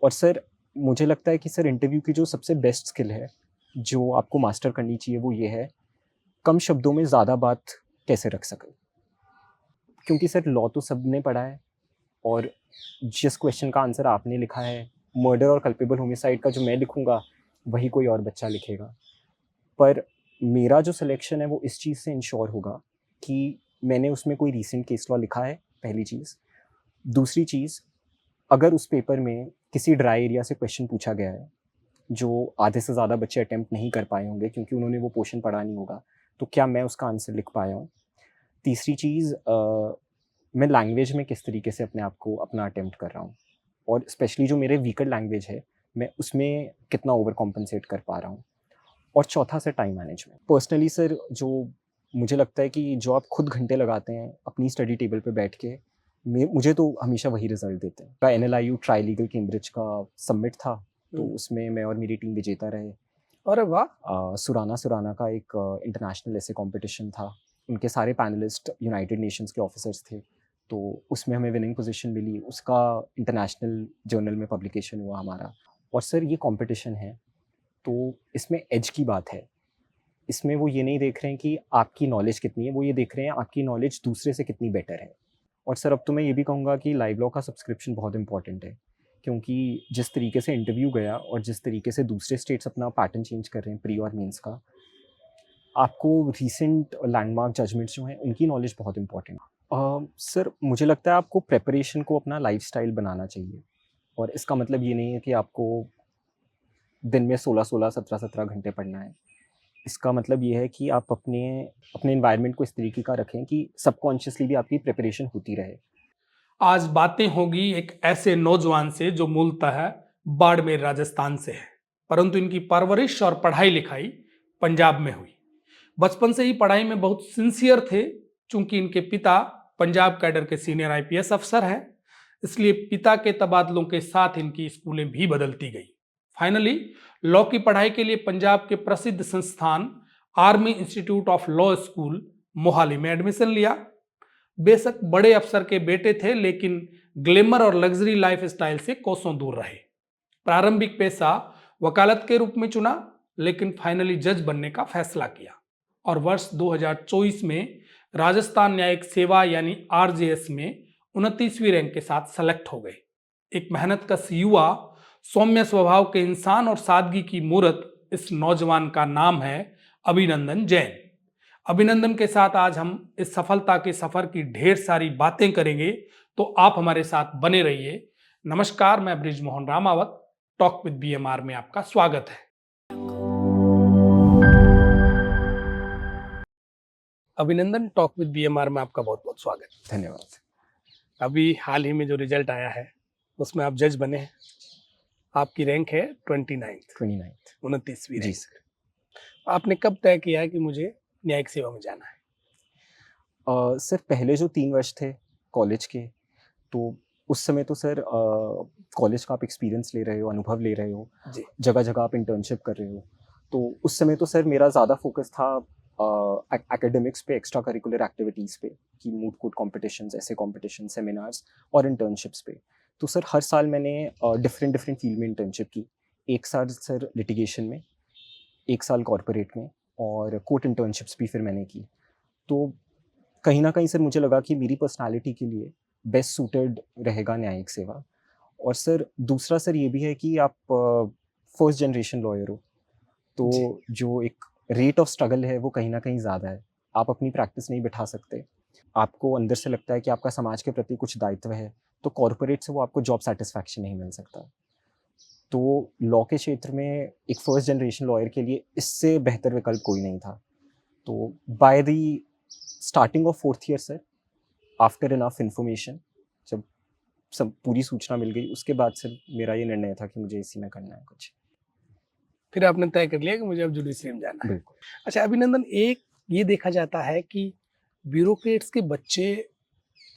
और सर मुझे लगता है कि सर इंटरव्यू की जो सबसे बेस्ट स्किल है, जो आपको मास्टर करनी चाहिए वो ये है, कम शब्दों में ज़्यादा बात कैसे रख सकें। क्योंकि सर लॉ तो सबने पढ़ा है और जिस क्वेश्चन का आंसर आपने लिखा है, मर्डर और कल्पेबल होमिसाइड का जो मैं लिखूँगा, वही कोई और बच्चा लिखेगा। पर मेरा जो सिलेक्शन है वो इस चीज़ से इंश्योर होगा कि मैंने उसमें कोई रीसेंट केस लॉ लिखा है, पहली चीज़। दूसरी चीज़, अगर उस पेपर में किसी ड्राई एरिया से क्वेश्चन पूछा गया है, जो आधे से ज़्यादा बच्चे अटेम्प्ट नहीं कर पाए होंगे क्योंकि उन्होंने वो पोर्शन पढ़ा नहीं होगा, तो क्या मैं उसका आंसर लिख पाया हूँ? तीसरी चीज़, मैं लैंग्वेज में किस तरीके से अपने आप को अपना अटेम्प्ट कर रहा हूँ और स्पेशली जो मेरे वीकर लैंग्वेज है, मैं उसमें कितना ओवर कॉम्पेंसेट कर पा रहा हूँ। और चौथा sir time management. Personally sir जो मुझे लगता है कि जो आप खुद घंटे लगाते हैं अपनी स्टडी टेबल पे बैठ के, मुझे तो हमेशा वही रिजल्ट देते हैं। एनएलआईयू ट्राई लीगल कैम्ब्रिज का सबमिट था, तो उसमें मैं और मेरी टीम विजेता रहे। अरे वाह! सुराना सुराना का एक इंटरनेशनल ऐसे कॉम्पिटिशन था, उनके सारे पैनलिस्ट यूनाइटेड नेशंस के ऑफिसर्स थे, तो उसमें हमें विनिंग पोजीशन मिली, उसका इंटरनेशनल जर्नल में पब्लिकेशन हुआ हमारा। और सर ये कॉम्पिटिशन है, तो इसमें एज की बात है। इसमें वो ये नहीं देख रहे हैं कि आपकी नॉलेज कितनी है, वो ये देख रहे हैं आपकी नॉलेज दूसरे से कितनी बेटर है। और सर अब तो मैं ये भी कहूँगा कि लाइव लॉ का सब्सक्रिप्शन बहुत इंपॉर्टेंट है, क्योंकि जिस तरीके से इंटरव्यू गया और जिस तरीके से दूसरे स्टेट्स अपना पैटर्न चेंज कर रहे हैं प्री और मेंस का, आपको रीसेंट लैंडमार्क जजमेंट्स जो हैं उनकी नॉलेज बहुत इंपॉर्टेंट है। सर मुझे लगता है आपको प्रेपरेशन को अपना लाइफस्टाइल बनाना चाहिए, और इसका मतलब ये नहीं है कि आपको दिन में 16-16, 17-17 घंटे पढ़ना है। इसका मतलब ये है कि आप अपने अपने एनवायरनमेंट को इस तरीके का रखें कि सबकॉन्शियसली भी आपकी प्रिपरेशन होती रहे। आज बातें होगी एक ऐसे नौजवान से जो मूलतः बाड़मेर राजस्थान से है, परंतु इनकी परवरिश और पढ़ाई लिखाई पंजाब में हुई। बचपन से ही पढ़ाई में बहुत सिंसियर थे। चूंकि इनके पिता पंजाब कैडर के सीनियर आईपीएस अफसर हैं, इसलिए पिता के तबादलों के साथ इनकी स्कूलें भी बदलती गई। फाइनली लॉ की पढ़ाई के लिए पंजाब के प्रसिद्ध संस्थान army institute of law school Mohali में एडमिशन लिया। बेशक बड़े अफसर के बेटे थे, लेकिन ग्लैमर और लग्जरी लाइफ स्टाइल से कोसों दूर रहे। प्रारंभिक पेशा वकालत के रूप में चुना, लेकिन फाइनली जज बनने का फैसला किया और वर्ष 2024 में राजस्थान न्यायिक सेवा यानी आरजेएस में 29वीं रैंक के साथ सेलेक्ट हो गए। एक मेहनतकश युवा, सौम्य स्वभाव के इंसान और सादगी की मूर्त इस नौजवान का नाम है अभिनंदन जैन। अभिनंदन के साथ आज हम इस सफलता के सफर की ढेर सारी बातें करेंगे, तो आप हमारे साथ बने रहिए। नमस्कार, मैं Brij Mohan Ramawat, talk with BMR में आपका स्वागत है। अभिनंदन, टॉक विद बीएमआर में आपका बहुत बहुत स्वागत। धन्यवाद। अभी हाल ही में जो रिजल्ट आया है उसमें आप जज बने हैं। आपकी रैंक है 29वीं जी रैंक। सर। आपने कब तय किया है कि मुझे न्यायिक सेवा में जाना है? सर पहले जो 3 वर्ष थे कॉलेज के, तो उस समय तो सर कॉलेज का आप एक्सपीरियंस ले रहे हो, अनुभव ले रहे हो, जी। जगह-जगह आप इंटर्नशिप कर रहे हो। तो उस समय तो सर मेरा ज़्यादा फोकस था एकेडमिक्स पे, एक्स्ट्रा करिकुलर एक्टिविटीज़ पे, कि मूट कोर्ट कॉम्पिटिशन्स, ऐसे कॉम्पिटिशन, सेमिनार्स और इंटर्नशिप्स पे। तो सर हर साल मैंने डिफरेंट डिफरेंट फील्ड में इंटर्नशिप की। 1 साल सर लिटिगेशन में, 1 साल कॉर्पोरेट में, और कोर्ट इंटर्नशिप्स भी फिर मैंने की। तो कहीं न कहीं सर मुझे लगा कि मेरी पर्सनैलिटी के लिए बेस्ट सूटेड रहेगा न्यायिक सेवा। और सर दूसरा सर ये भी है कि आप फर्स्ट जनरेशन लॉयर हो, जी। तो जो एक रेट ऑफ स्ट्रगल है वो कहीं न कहीं ज़्यादा है। आप अपनी प्रैक्टिस नहीं बिठा सकते। आपको अंदर से लगता है कि आपका समाज के प्रति कुछ दायित्व है, तो कॉर्पोरेट से वो आपको जॉब सैटिस्फैक्शन नहीं मिल सकता। तो लॉ के क्षेत्र में एक फर्स्ट जनरेशन लॉयर के लिए इससे बेहतर विकल्प कोई नहीं था। तो by the starting of 4th year sir, after enough information, जब सब पूरी सूचना मिल गई, उसके बाद सर मेरा ये निर्णय था कि मुझे इसी में करना है कुछ। फिर आपने तय कर लिया कि मुझे अब जुडिशरी में जाना है। बिल्कुल। अच्छा अभिनंदन, एक ये देखा जाता है कि ब्यूरोक्रेट्स के बच्चे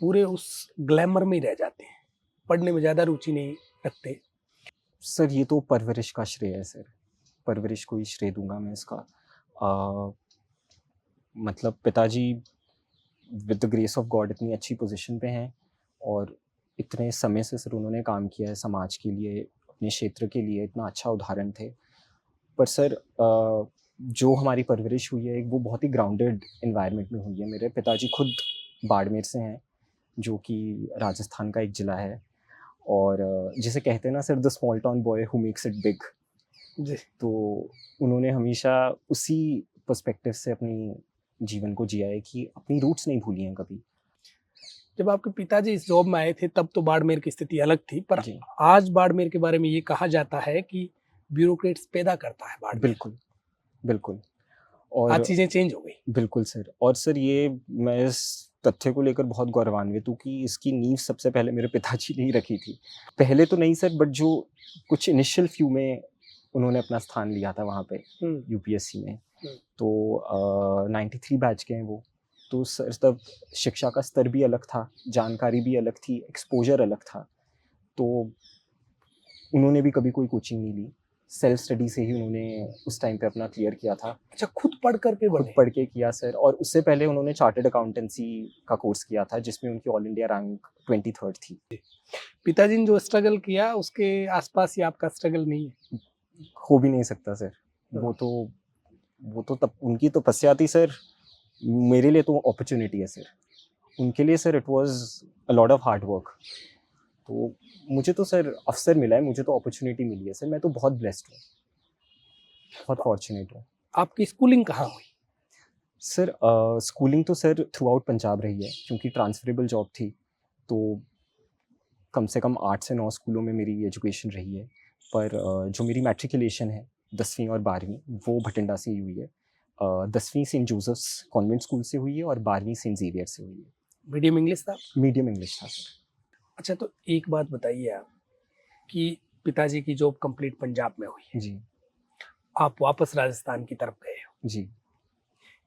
पूरे उस ग्लैमर में ही रह जाते हैं, पढ़ने में ज़्यादा रुचि नहीं रखते। सर ये तो परवरिश का श्रेय है सर, परवरिश को ही श्रेय दूँगा मैं इसका। मतलब पिताजी with the grace of God इतनी अच्छी पोज़ीशन पे हैं, और इतने समय से सर उन्होंने काम किया है समाज के लिए, अपने क्षेत्र के लिए इतना अच्छा उदाहरण थे। पर सर जो हमारी परवरिश हुई है एक वो बहुत ही ग्राउंडेड एनवायरनमेंट में हुई है। मेरे पिताजी खुद बाड़मेर से हैं, जो कि राजस्थान का एक ज़िला है, और जिसे कहते हैं ना sir, the small town boy who makes it big. जी। तो उन्होंने हमेशा उसी पर्सपेक्टिव से अपनी जीवन को जिया है कि अपनी रूट्स नहीं भूली हैं कभी। जब आपके पिताजी इस जॉब में आए थे तब तो बाड़मेर की स्थिति अलग थी, पर जी, आज बाड़मेर के बारे में ये कहा जाता है कि ब्यूरोक्रेट्स पैदा करता है बाड़मेर। बिल्कुल, बिल्कुल। आज और चीजें चेंज हो गई। बिल्कुल सर, और सर ये मैं इस तथ्य को लेकर बहुत गौरवान्वित हूँ कि इसकी नींव सबसे पहले मेरे पिताजी ने ही रखी थी। पहले तो नहीं सर, बट जो कुछ इनिशियल फ्यू में उन्होंने अपना स्थान लिया था वहाँ पे यूपीएससी में। तो 93 बैच के हैं वो। तो सर तब शिक्षा का स्तर भी अलग था, जानकारी भी अलग थी, एक्सपोज़र अलग था। तो उन्होंने भी कभी कोई कोचिंग नहीं ली। सेल्फ स्टडी से ही उन्होंने उस टाइम पे अपना क्लियर किया था। अच्छा, खुद पढ़ करके खुद बने। पढ़ के किया सर, और उससे पहले उन्होंने चार्टर्ड अकाउंटेंसी का कोर्स किया था, जिसमें उनकी ऑल इंडिया रैंक 23rd थी। पिताजी ने जो स्ट्रगल किया उसके आसपास ही आपका स्ट्रगल नहीं है। हो भी नहीं सकता सर। वो तो वो तो तब उनकी तपस्या थी सर। मेरे लिए तो अपॉर्चुनिटी है सर। उनके लिए sir it was a lot of hard work. तो मुझे तो सर अवसर मिला है, मुझे तो अपॉर्चुनिटी मिली है सर। मैं तो बहुत ब्लेस्ड हूँ, बहुत फॉर्च्यूनेट हूँ। आपकी स्कूलिंग कहाँ हुई? सर स्कूलिंग तो सर थ्रू आउट पंजाब रही है, क्योंकि ट्रांसफरेबल जॉब थी। तो कम से कम 8 से 9 स्कूलों में मेरी एजुकेशन रही है। पर जो मेरी मैट्रिकुलेशन है 10वीं और 12वीं, वो भटिंडा से ही हुई है। 10वीं सेंट जोसेफ्स कॉन्वेंट स्कूल से हुई है और 12वीं सेंट ज़ेवियर से हुई है। मीडियम इंग्लिश था? मीडियम इंग्लिश था सर। अच्छा, तो एक बात बताइए आप कि पिताजी की जॉब कंप्लीट पंजाब में हुई, जी, आप वापस राजस्थान की तरफ गए हो, जी।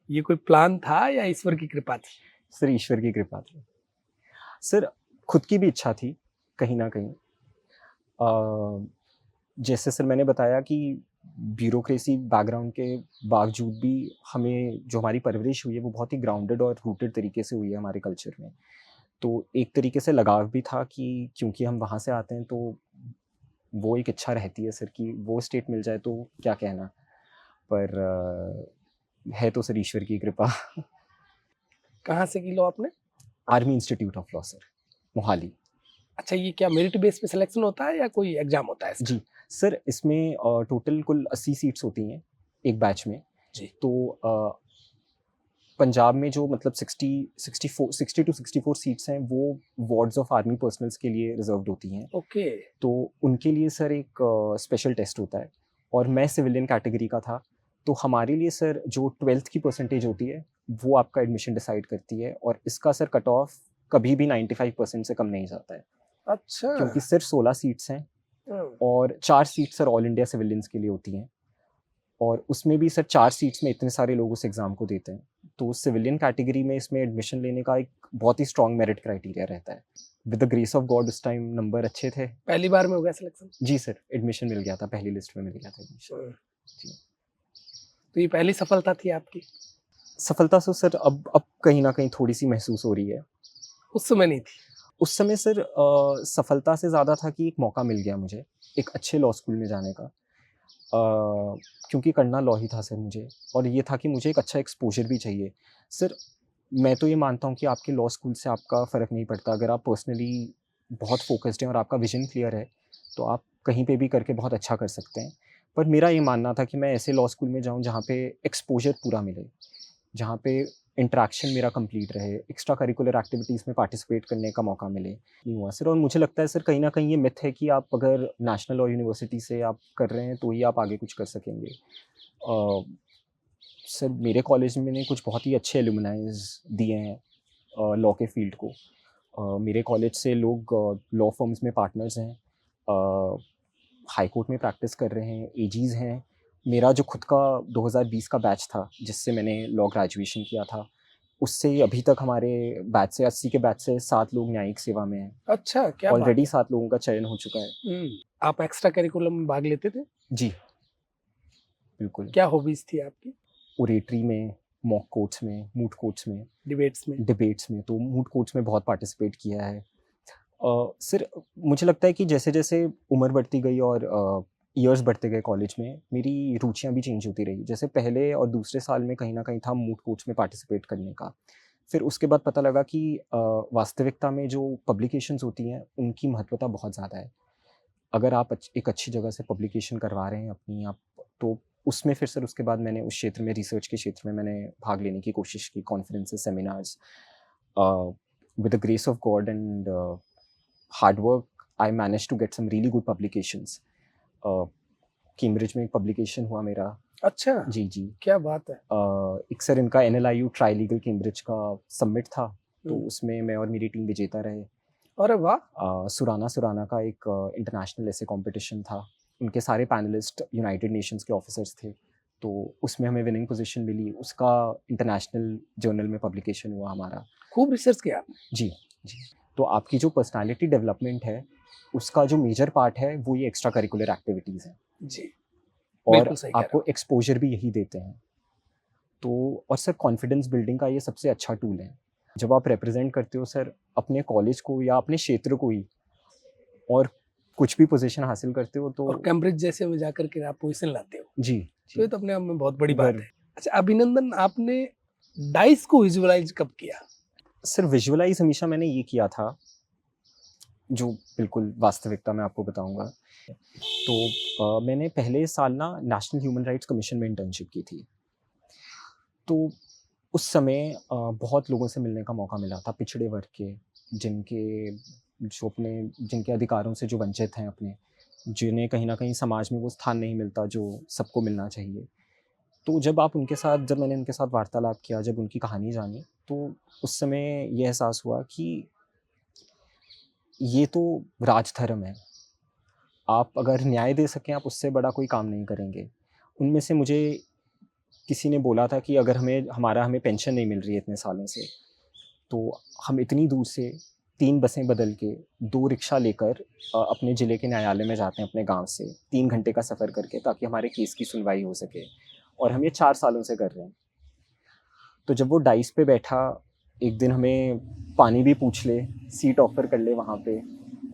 ये कोई प्लान था या ईश्वर की कृपा थी? सर ईश्वर की कृपा थी। सर खुद की भी इच्छा थी कहीं न कहीं। जैसे सर मैंने बताया कि ब्यूरोक्रेसी बैकग्राउंड के बावजूद भी हमें जो हमारी परवरिश हुई है वो बहुत ही ग्राउंडेड और रूटेड तरीके से हुई है हमारे कल्चर में। तो एक तरीके से लगाव भी था कि क्योंकि हम वहाँ से आते हैं, तो वो एक इच्छा रहती है सर कि वो स्टेट मिल जाए तो क्या कहना। पर है तो सर ईश्वर की कृपा। कहाँ से की लो आपने? Army institute of law sir, Mohali. अच्छा, ये क्या मेरिट बेस पे सिलेक्शन होता है या कोई एग्जाम होता है इसका? जी, सर इसमें टोटल कुल 80 सीट्स होती हैं एक बैच में। जी। तो पंजाब में जो मतलब 60 टू 64 सीट्स हैं, वो वार्ड्स ऑफ आर्मी पर्सनल्स के लिए रिजर्व्ड होती हैं। ओके। तो उनके लिए सर एक स्पेशल टेस्ट होता है, और मैं सिविलियन कैटेगरी का था। तो हमारे लिए सर जो 12th की परसेंटेज होती है, वो आपका एडमिशन डिसाइड करती है, और इसका सर कट ऑफ कभी भी 95% से कम नहीं जाता है, अच्छा। क्योंकि सिर्फ 16 सीट्स हैं, और 4 seat sir all India civilians के लिए होती हैं। और उसमें भी सर 4 सीट्स में इतने सारे लोग उस एग्ज़ाम को देते हैं। तो सिविलियन कैटेगरी में इसमें एडमिशन लेने का एक बहुत ही स्ट्रॉन्ग मेरिट क्राइटेरिया रहता है। With the grace of God उस टाइम नंबर अच्छे थे। पहली बार में हो गया सिलेक्शन? जी सर, एडमिशन मिल गया था, पहली लिस्ट में मिल गया था एडमिशन। जी। तो ये पहली सफलता थी आपकी? सफलता तो सर अब कहीं न कहीं थोड़ी-सी महसूस हो रही है। उस समय नहीं थी? उस समय सर सफलता से ज़्यादा था कि एक मौका मिल गया मुझे, एक अच्छे लॉ स्कूल में जाने का। क्योंकि करना लॉ ही था सर मुझे, और ये था कि मुझे एक अच्छा एक्सपोज़र भी चाहिए। सर मैं तो ये मानता हूँ कि आपके लॉ स्कूल से आपका फ़र्क नहीं पड़ता। अगर आप पर्सनली बहुत फ़ोकस्ड हैं और आपका विज़न क्लियर है, तो आप कहीं पे भी करके बहुत अच्छा कर सकते हैं। पर मेरा ये मानना था कि मैं ऐसे लॉ स्कूल में जाऊँ जहाँ पे एक्सपोज़र पूरा मिले, जहाँ पे इंटरैक्शन मेरा कंप्लीट रहे, एक्स्ट्रा करिकुलर एक्टिविटीज़ में पार्टिसिपेट करने का मौका मिले। नहीं हुआ सर, और मुझे लगता है सर कहीं न कहीं ये मिथ है कि आप अगर नेशनल लॉ यूनिवर्सिटी से आप कर रहे हैं, तो ही आप आगे कुछ कर सकेंगे। सर मेरे कॉलेज में ने कुछ बहुत ही अच्छे एलुमनाइज़ दिए हैं लॉ के फ़ील्ड को। मेरे कॉलेज से लोग लॉ फर्म्स में पार्टनर्स हैं, हाई कोर्ट में प्रैक्टिस कर रहे हैं, एजीज़ हैं। मेरा जो खुद का 2020 का बैच था, जिससे मैंने लॉ ग्रेजुएशन किया था, उससे अभी तक हमारे बैच से 80 के बैच से 7 लोग न्यायिक सेवा में हैं। अच्छा, क्या बात ऑलरेडी है। 7 लोगों का चयन हो चुका है। आप एक्स्ट्रा करिकुलम में भाग लेते थे? जी, बिल्कुल। क्या हॉबीज थी आपकी? ओरेटरी में, मॉक कोर्ट्स में, मूट कोर्ट्स में, डिबेट्स में? डिबेट्स में, तो मूट कोर्ट्स में बहुत पार्टिसिपेट किया है। सर मुझे लगता है कि जैसे-जैसे उम्र बढ़ती गई और इयर्स बढ़ते गए कॉलेज में, मेरी रुचियाँ भी चेंज होती रही। जैसे पहले और दूसरे साल में कहीं न कहीं था मूट कोर्ट्स में पार्टिसिपेट करने का। फिर उसके बाद पता लगा कि वास्तविकता में जो पब्लिकेशंस होती हैं, उनकी महत्वता बहुत ज़्यादा है। अगर आप एक अच्छी जगह से पब्लिकेशन करवा रहे हैं अपनी आप, तो उसमें फिर सर उसके बाद मैंने उस क्षेत्र में, रिसर्च के क्षेत्र में मैंने भाग लेने की कोशिश की, conferences, seminars. With the grace of God and hard work I managed to get some really good publications. Cambridge में एक पब्लिकेशन हुआ मेरा। अच्छा, जी, जी। क्या बात है। एक सर इनका NLIU ट्राइलीगल कैम्ब्रिज का सबमिट था, तो हम्म, उसमें मैं और मेरी टीम विजेता रहे। अरे वाह। सुराना का एक इंटरनेशनल ऐसे कॉम्पिटिशन था। उनके सारे पैनलिस्ट यूनाइटेड नेशंस के ऑफिसर्स थे, तो उसमें हमें विनिंग पोजीशन मिली। उसका इंटरनेशनल जर्नल में पब्लिकेशन हुआ हमारा। खूब रिसर्च किया आपने। जी, जी। तो आपकी जो पर्सनैलिटी डेवलपमेंट है, उसका जो मेजर पार्ट है, वो ये एक्स्ट्रा करिकुलर एक्टिविटीज़ हैं जी, और बिल्कुल सही कह रहे आपको हो। एक्सपोज़र भी यही देते हैं। तो और सर कॉन्फिडेंस बिल्डिंग का ये सबसे अच्छा टूल है। जब आप रिप्रेज़ेंट करते हो सर अपने कॉलेज को या अपने क्षेत्र को ही, और कुछ भी पोज़ीशन हासिल करते हो तो और कैम्ब्रिज जैसे में जाकर के आप पोजीशन लाते हो, जी, तो ये जी। तो अपने आप में बहुत बड़ी बात गर्व। है। अच्छा अभिनंदन, आपने डाइस को विजुअलाइज कब किया? सर विजुअलाइज़ हमेशा मैंने ये किया था, जो बिल्कुल वास्तविकता मैं आपको बताऊँगा। तो मैंने पहले साल ना नेशनल ह्यूमन राइट्स कमीशन में इंटर्नशिप की थी। तो उस समय बहुत लोगों से मिलने का मौका मिला था, पिछड़े वर्ग के, जिनके अधिकारों से जो वंचित हैं अपने, जिन्हें कहीं न कहीं समाज में वो स्थान नहीं मिलता जो सबको मिलना चाहिए। तो जब मैंने उनके साथ वार्तालाप किया, जब उनकी कहानी जानी, तो उस समय ये एहसास हुआ कि ये तो राजधर्म है। आप अगर न्याय दे सकें, आप उससे बड़ा कोई काम नहीं करेंगे। उनमें से मुझे किसी ने बोला था कि अगर हमें पेंशन नहीं मिल रही है इतने सालों से, तो हम इतनी दूर से 3 बसें बदल के 2 रिक्शा लेकर अपने ज़िले के न्यायालय में जाते हैं अपने गाँव से 3 घंटे का सफ़र करके, ताकि हमारे केस की सुनवाई हो सके, और हम ये 4 सालों से कर रहे हैं। तो जब वो डाइस पे बैठा, एक दिन हमें पानी भी पूछ ले, सीट ऑफ़र कर ले वहाँ पे,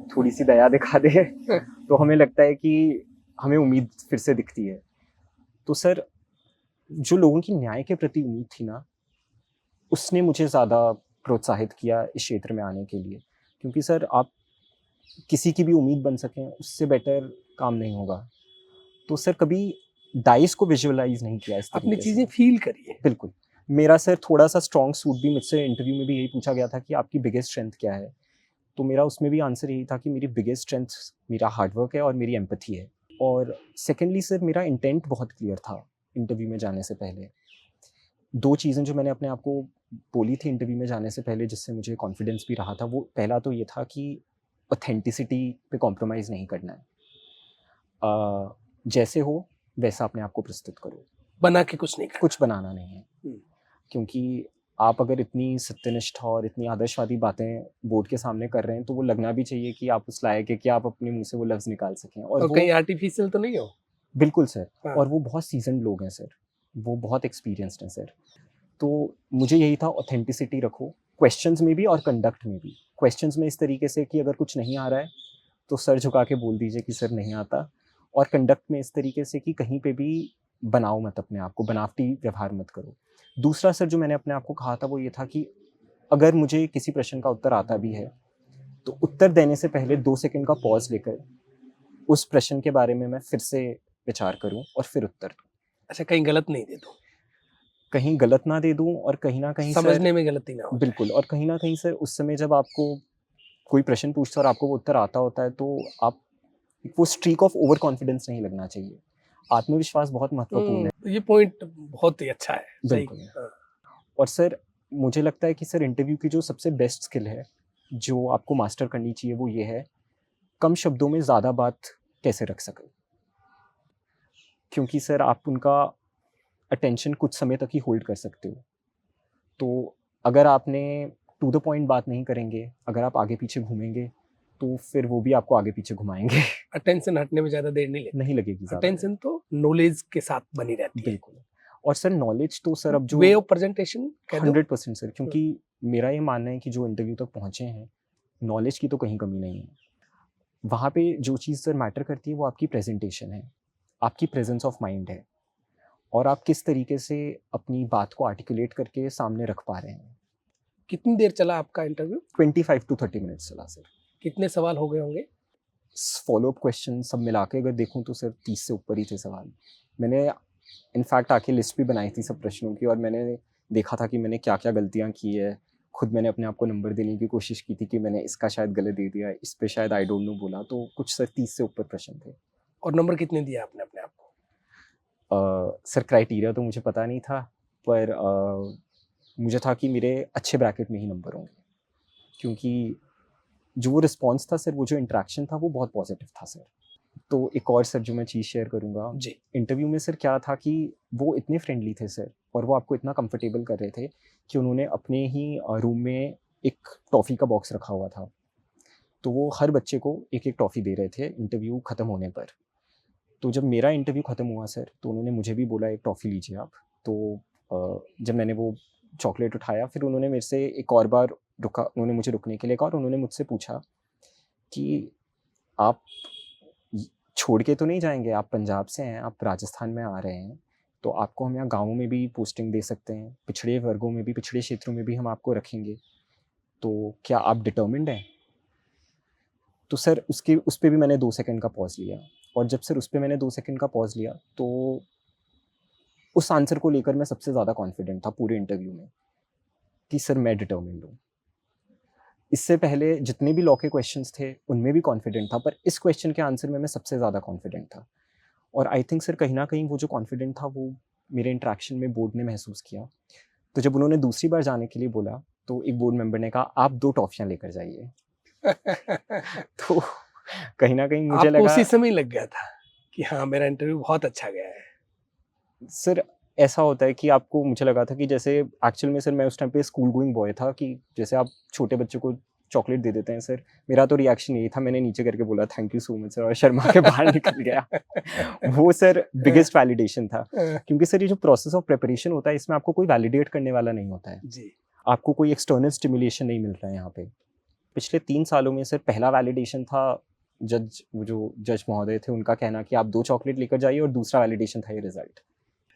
थोड़ी-सी दया दिखा दे, तो हमें लगता है कि हमें उम्मीद फिर से दिखती है। तो सर, जो लोगों की न्याय के प्रति उम्मीद थी ना, उसने मुझे ज़्यादा प्रोत्साहित किया इस क्षेत्र में आने के लिए। क्योंकि सर आप किसी की भी उम्मीद बन सकें, उससे बेटर काम नहीं होगा। तो सर कभी डाइस को विजुअलाइज़ नहीं किया इस अपनी तरीके से। चीजें फील करिए। बिल्कुल। मेरा सर थोड़ा-सा स्ट्रॉन्ग सूट भी, मुझसे इंटरव्यू में भी यही पूछा गया था कि आपकी बिगेस्ट स्ट्रेंथ क्या है? तो मेरा उसमें भी आंसर यही था कि मेरी बिगेस्ट स्ट्रेंथ मेरा हार्ड वर्क है और मेरी एम्पैथी है। और सेकंडली सर मेरा इंटेंट बहुत क्लियर था इंटरव्यू में जाने से पहले। 2 चीज़ें जो मैंने अपने आप को बोली थी इंटरव्यू में जाने से पहले, जिससे मुझे कॉन्फिडेंस भी रहा था, वो पहला तो ये था कि ऑथेंटिसिटी पे कॉम्प्रोमाइज़ नहीं करना है। जैसे हो वैसा अपने आप को प्रस्तुत करो, बना के कुछ नहीं करना। कुछ बनाना नहीं है। हम्म, क्योंकि आप अगर इतनी सत्यनिष्ठा और इतनी आदर्शवादी बातें बोर्ड के सामने कर रहे हैं, तो वो लगना भी चाहिए कि आप उस लायक है कि आप अपने मुँह से वो लफ्ज़ निकाल सकें, और और वो कहीं आर्टिफिशियल तो नहीं हो। बिल्कुल सर। हाँ। और वो बहुत सीज़न्ड लोग हैं सर, वो बहुत एक्सपीरियंस्ड हैं सर। तो मुझे यही था, ऑथेंटिसिटी रखो, क्वेश्चंस में भी और कंडक्ट में भी। क्वेश्चंस में इस तरीके से कि अगर कुछ नहीं आ रहा है, तो सर झुका के बोल दीजिए कि सर नहीं आता, और कंडक्ट में इस तरीके से कि कहीं पे भी बनाओ मत अपने आप को, बनावटी व्यवहार मत करो। दूसरा सर जो मैंने अपने आप को कहा था, वो ये था कि अगर मुझे किसी प्रश्न का उत्तर आता भी है, तो उत्तर देने से पहले 2 सेकंड का पॉज़ लेकर उस प्रश्न के बारे में मैं फिर से विचार करूँ और फिर उत्तर दूँ। अच्छा, कहीं गलत नहीं दे दो, कहीं गलत ना दे दूँ, और कहीं न कहीं सर समझने में गलती ना हो जाए। बिल्कुल, और कहीं न कहीं सर उस समय जब आपको कोई प्रश्न पूछता है और आपको वो उत्तर आता होता है, तो आप वो स्ट्रीक ऑफ ओवर कॉन्फिडेंस नहीं लगना चाहिए। आत्मविश्वास बहुत महत्वपूर्ण है। तो ये पॉइंट बहुत ही अच्छा है, सही। बिल्कुल। हाँ। और सर मुझे लगता है कि सर इंटरव्यू की जो सबसे बेस्ट स्किल है, जो आपको मास्टर करनी चाहिए, वो ये है, कम शब्दों में ज़्यादा बात कैसे रख सकें। क्योंकि सर आप उनका अटेंशन कुछ समय तक ही होल्ड कर सकते हो। तो अगर आपने टू द पॉइंट बात नहीं करेंगे, अगर आप आगे-पीछे घूमेंगे, तो फिर वो भी आपको आगे-पीछे घुमाएँगे। अटेंशन हटने में ज्यादा देर नहीं लेती। नहीं लगेगी ज़्यादा देर। अटेंशन तो नॉलेज के साथ बनी रहती है। बिल्कुल। और सर नॉलेज तो सर अब वे जो ऑफ प्रेजेंटेशन कह दो। 100% सर, क्योंकि मेरा ये मानना है कि जो इंटरव्यू तक पहुँचे हैं, नॉलेज की तो कहीं कमी नहीं है। वहाँ पे जो चीज़ सर मैटर करती है वो आपकी प्रेजेंटेशन है, आपकी प्रेजेंस ऑफ माइंड है, और आप किस तरीके से अपनी बात को आर्टिकुलेट करके सामने रख पा रहे हैं। कितनी देर चला आपका इंटरव्यू? 25 टू 30 मिनट्स चला सर। कितने सवाल हो गए होंगे? फॉलो अप क्वेश्चन सब मिला के अगर देखूँ तो सर 30 से ऊपर ही थे सवाल। मैंने इनफैक्ट आके लिस्ट भी बनाई थी सब प्रश्नों की, और मैंने देखा था कि मैंने क्या क्या गलतियाँ की है। खुद मैंने अपने आप को नंबर देने की कोशिश की थी कि मैंने इसका शायद गलत दे दिया, इस पे शायद आई डोंट नो बोला, तो कुछ सर 30 से ऊपर प्रश्न थे। और नंबर कितने दिया आपने अपने आप को? सर क्राइटेरिया तो मुझे पता नहीं था, पर मुझे था कि मेरे अच्छे ब्रैकेट में ही नंबर होंगे, क्योंकि जो वो रिस्पॉन्स था सर, वो जो इंटरेक्शन था वो बहुत पॉजिटिव था सर। तो एक और सर जो मैं चीज़ शेयर करूँगा, जी। इंटरव्यू में सर क्या था कि वो इतने फ्रेंडली थे सर, और वो आपको इतना कंफर्टेबल कर रहे थे कि उन्होंने अपने ही रूम में एक टॉफ़ी का बॉक्स रखा हुआ था। तो वो हर बच्चे को एक एक टॉफ़ी दे रहे थे इंटरव्यू ख़त्म होने पर। तो जब मेरा इंटरव्यू ख़त्म हुआ सर, तो उन्होंने मुझे भी बोला एक टॉफ़ी लीजिए आप। तो जब मैंने वो चॉकलेट उठाया, फिर उन्होंने मेरे से एक और बार रुका, उन्होंने मुझे रुकने के लिए कहा, और उन्होंने मुझसे पूछा कि आप छोड़ के तो नहीं जाएंगे, आप पंजाब से हैं, आप राजस्थान में आ रहे हैं, तो आपको हम यहाँ गाँवों में भी पोस्टिंग दे सकते हैं, पिछड़े वर्गों में भी, पिछड़े क्षेत्रों में भी हम आपको रखेंगे, तो क्या आप डिटर्मिन्ड हैं? तो सर उस पे भी मैंने 2 सेकंड का पॉज़ लिया, और जब सर उस पे मैंने 2 सेकंड का पॉज़ लिया, तो उस आंसर को लेकर मैं सबसे ज़्यादा कॉन्फिडेंट था पूरे इंटरव्यू में, कि सर मैं डिटर्मिन्ड हूँ। इससे पहले जितने भी लॉ के क्वेश्चंस थे, उनमें भी कॉन्फिडेंट था, पर इस क्वेश्चन के आंसर में मैं सबसे ज़्यादा कॉन्फिडेंट था। और आई थिंक सर कहीं न कहीं वो जो कॉन्फिडेंट था, वो मेरे इंटरैक्शन में बोर्ड ने महसूस किया। तो जब उन्होंने दूसरी बार जाने के लिए बोला, तो एक बोर्ड मेंबर ने कहा, "आप 2 टॉफ़ियाँ लेकर जाइए।" तो कहीं न कहीं मुझे आपको लगा, उसी समय लग गया था कि हाँ, मेरा इंटरव्यू बहुत अच्छा गया है? सर ऐसा होता है कि आपको, मुझे लगा था कि जैसे एक्चुअल में सर मैं उस टाइम पे स्कूल गोइंग बॉय था, कि जैसे आप छोटे बच्चों को चॉकलेट दे देते हैं सर, मेरा तो रिएक्शन यही था, मैंने नीचे करके बोला thank you so much sir, और शर्मा के बाहर निकल गया। वो सर बिगेस्ट वैलिडेशन था, क्योंकि सर ये जो प्रोसेस ऑफ प्रिपरेशन होता है, इसमें आपको कोई वैलिडेट करने वाला नहीं होता है, जी। आपको कोई एक्सटर्नल स्टिमुलेशन नहीं मिल रहा है यहाँ पे। पिछले 3 सालों में सर पहला वैलिडेशन था, वो जो जज महोदय थे, उनका कहना कि आप 2 चॉकलेट लेकर जाइए, और दूसरा वैलिडेशन था ये रिजल्ट।